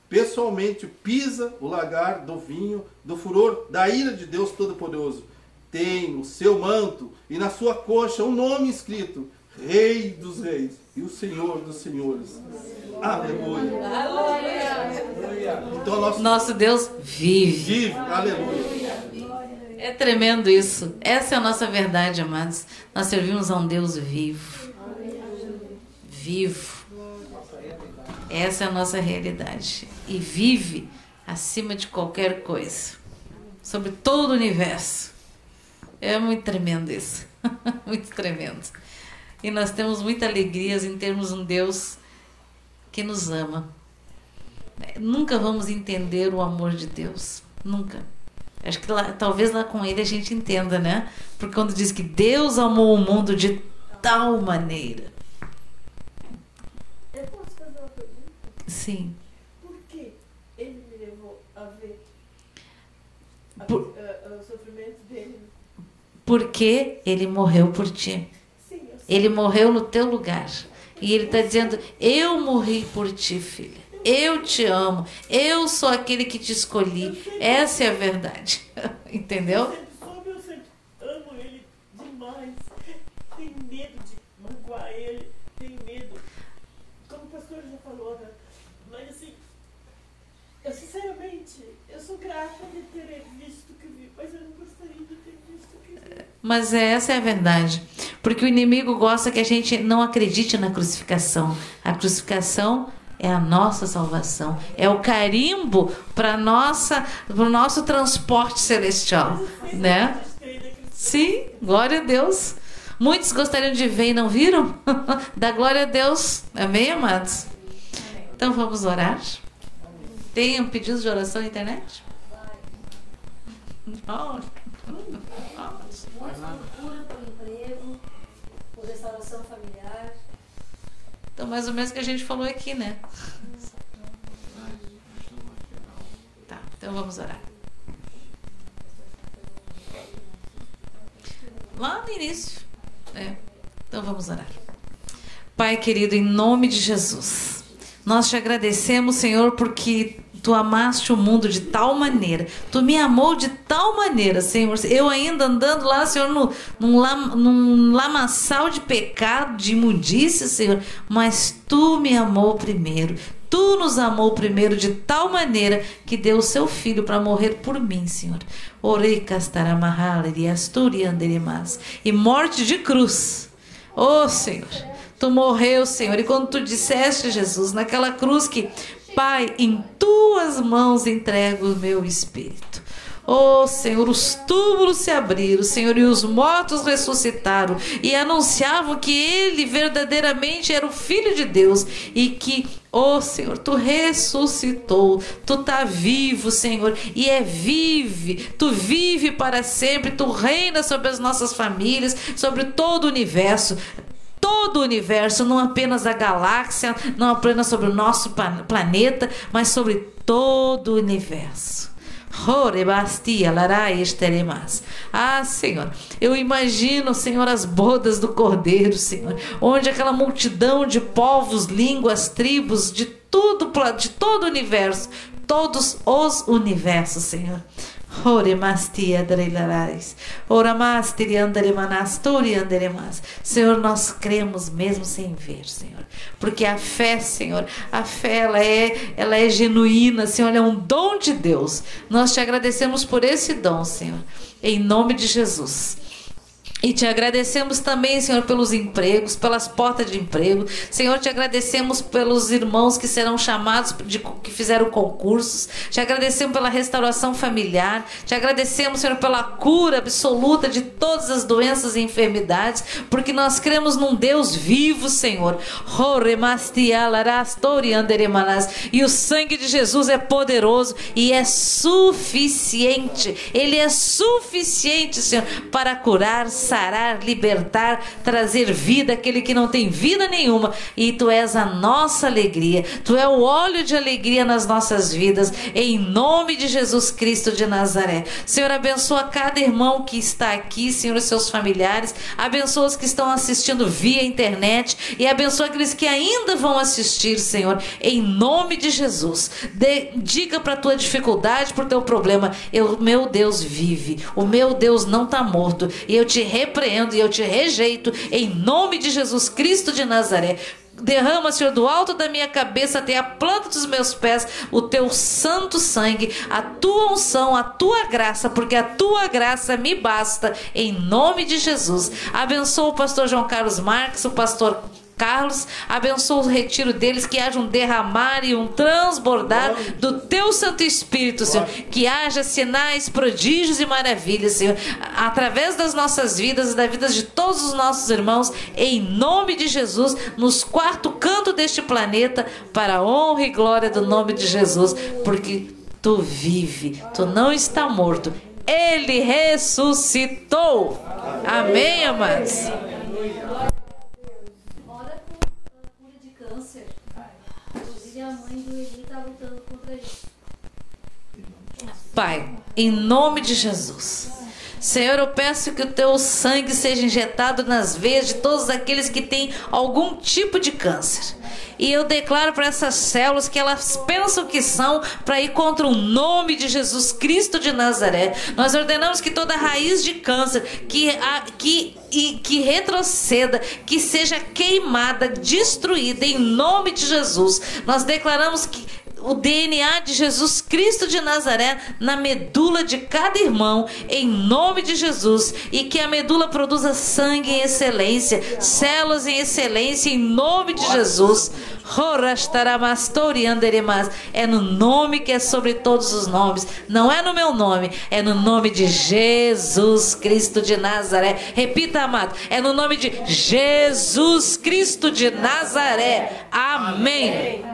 pessoalmente pisa o lagar do vinho, do furor da ira de Deus Todo-Poderoso. Tem o seu manto e na sua coxa um nome escrito: Rei dos Reis e o Senhor dos Senhores. Aleluia. Aleluia. Então, nosso Deus vive. Vive. Aleluia. É tremendo isso. Essa é a nossa verdade, amados. Nós servimos a um Deus vivo. Vivo. Essa é a nossa realidade. E vive acima de qualquer coisa. Sobre todo o universo. É muito tremendo isso. Muito tremendo. E nós temos muita alegria em termos um Deus que nos ama. Nunca vamos entender o amor de Deus. Nunca. Acho que talvez lá com ele a gente entenda, né? Porque quando diz que Deus amou o mundo de tal maneira. Eu posso fazer uma pergunta? Sim. Por que ele me levou a ver o sofrimento dele? Porque ele morreu por ti. Ele morreu no teu lugar. E ele está dizendo: eu morri por ti, filha. Eu te amo. Eu sou aquele que te escolhi. Essa é a verdade. Entendeu? Eu sempre amo ele demais. Tenho medo de magoar ele. Tenho medo. Como o pastor já falou, né? Mas assim, eu sinceramente, eu sou grata de ter visto o que vi, mas eu não gostaria de ter visto o que vi. Mas essa é a verdade. Porque o inimigo gosta que a gente não acredite na crucificação. A crucificação é a nossa salvação. É o carimbo para o nosso transporte celestial. Né? Sim, glória a Deus. Muitos gostariam de ver e não viram? Dá glória a Deus. Amém, amados? Então vamos orar. Tem um pedido de oração na internet? Não. Restauração familiar. Então, mais ou menos o que a gente falou aqui, né? Tá, então vamos orar. Lá no início. Então vamos orar. Pai querido, em nome de Jesus, nós te agradecemos, Senhor, porque Tu amaste o mundo de tal maneira, Tu me amou de tal maneira, Senhor. Eu ainda andando lá, Senhor, num lamaçal de pecado, de imundícia, Senhor, mas Tu me amou primeiro. Tu nos amou primeiro de tal maneira que deu o seu filho para morrer por mim, Senhor. E morte de cruz. Oh, Senhor, Tu morreu, Senhor. E quando Tu disseste, Jesus, naquela cruz que: Pai, em Tuas mãos entrego o meu espírito. Oh, Senhor, os túmulos se abriram, Senhor, e os mortos ressuscitaram e anunciavam que Ele verdadeiramente era o Filho de Deus e que, oh, Senhor, Tu ressuscitou, Tu tá vivo, Senhor, e Tu vive para sempre, Tu reina sobre as nossas famílias, sobre todo o universo. Todo o universo, não apenas a galáxia, não apenas sobre o nosso planeta, mas sobre todo o universo. Ah, Senhor, eu imagino, Senhor, as bodas do Cordeiro, Senhor, onde aquela multidão de povos, línguas, tribos, de todo o universo, todos os universos, Senhor. Senhor, nós cremos mesmo sem ver, Senhor, porque a fé, Senhor, a fé ela é genuína, Senhor, ela é um dom de Deus. Nós te agradecemos por esse dom, Senhor, em nome de Jesus. E te agradecemos também, Senhor, pelos empregos, pelas portas de emprego. Senhor, te agradecemos pelos irmãos que serão chamados, que fizeram concursos. Te agradecemos pela restauração familiar. Te agradecemos, Senhor, pela cura absoluta de todas as doenças e enfermidades, porque nós cremos num Deus vivo, Senhor. E o sangue de Jesus é poderoso e é suficiente. Ele é suficiente, Senhor, para curar, sarar, libertar, trazer vida àquele que não tem vida nenhuma. E tu és a nossa alegria, tu é o óleo de alegria nas nossas vidas, em nome de Jesus Cristo de Nazaré. Senhor, abençoa cada irmão que está aqui, Senhor, e seus familiares, abençoa os que estão assistindo via internet e abençoa aqueles que ainda vão assistir, Senhor, em nome de Jesus. Diga para a tua dificuldade, para o teu problema: o meu Deus vive, o meu Deus não está morto, e eu te repreendo e eu te rejeito em nome de Jesus Cristo de Nazaré. Derrama, Senhor, do alto da minha cabeça até a planta dos meus pés o teu santo sangue, a tua unção, a tua graça, porque a tua graça me basta, em nome de Jesus. Abençoa o pastor João Carlos Marques, o pastor Carlos, abençoa o retiro deles, que haja um derramar e um transbordar do teu Santo Espírito, Senhor, que haja sinais, prodígios e maravilhas, Senhor, através das nossas vidas e da vida de todos os nossos irmãos, em nome de Jesus, nos quatro cantos deste planeta, para a honra e glória do nome de Jesus, porque tu vive, tu não está morto, ele ressuscitou. Amém, amados? Pai, em nome de Jesus, Senhor, eu peço que o teu sangue seja injetado nas veias de todos aqueles que têm algum tipo de câncer. E eu declaro para essas células que elas pensam que são, para ir contra o nome de Jesus Cristo de Nazaré. Nós ordenamos que toda raiz de câncer que retroceda, que seja queimada, destruída em nome de Jesus. Nós declaramos que o DNA de Jesus Cristo de Nazaré na medula de cada irmão, em nome de Jesus, e que a medula produza sangue em excelência, células em excelência, em nome de Jesus. É no nome que é sobre todos os nomes, não é no meu nome, é no nome de Jesus Cristo de Nazaré. Repita, amado, é no nome de Jesus Cristo de Nazaré. Amém.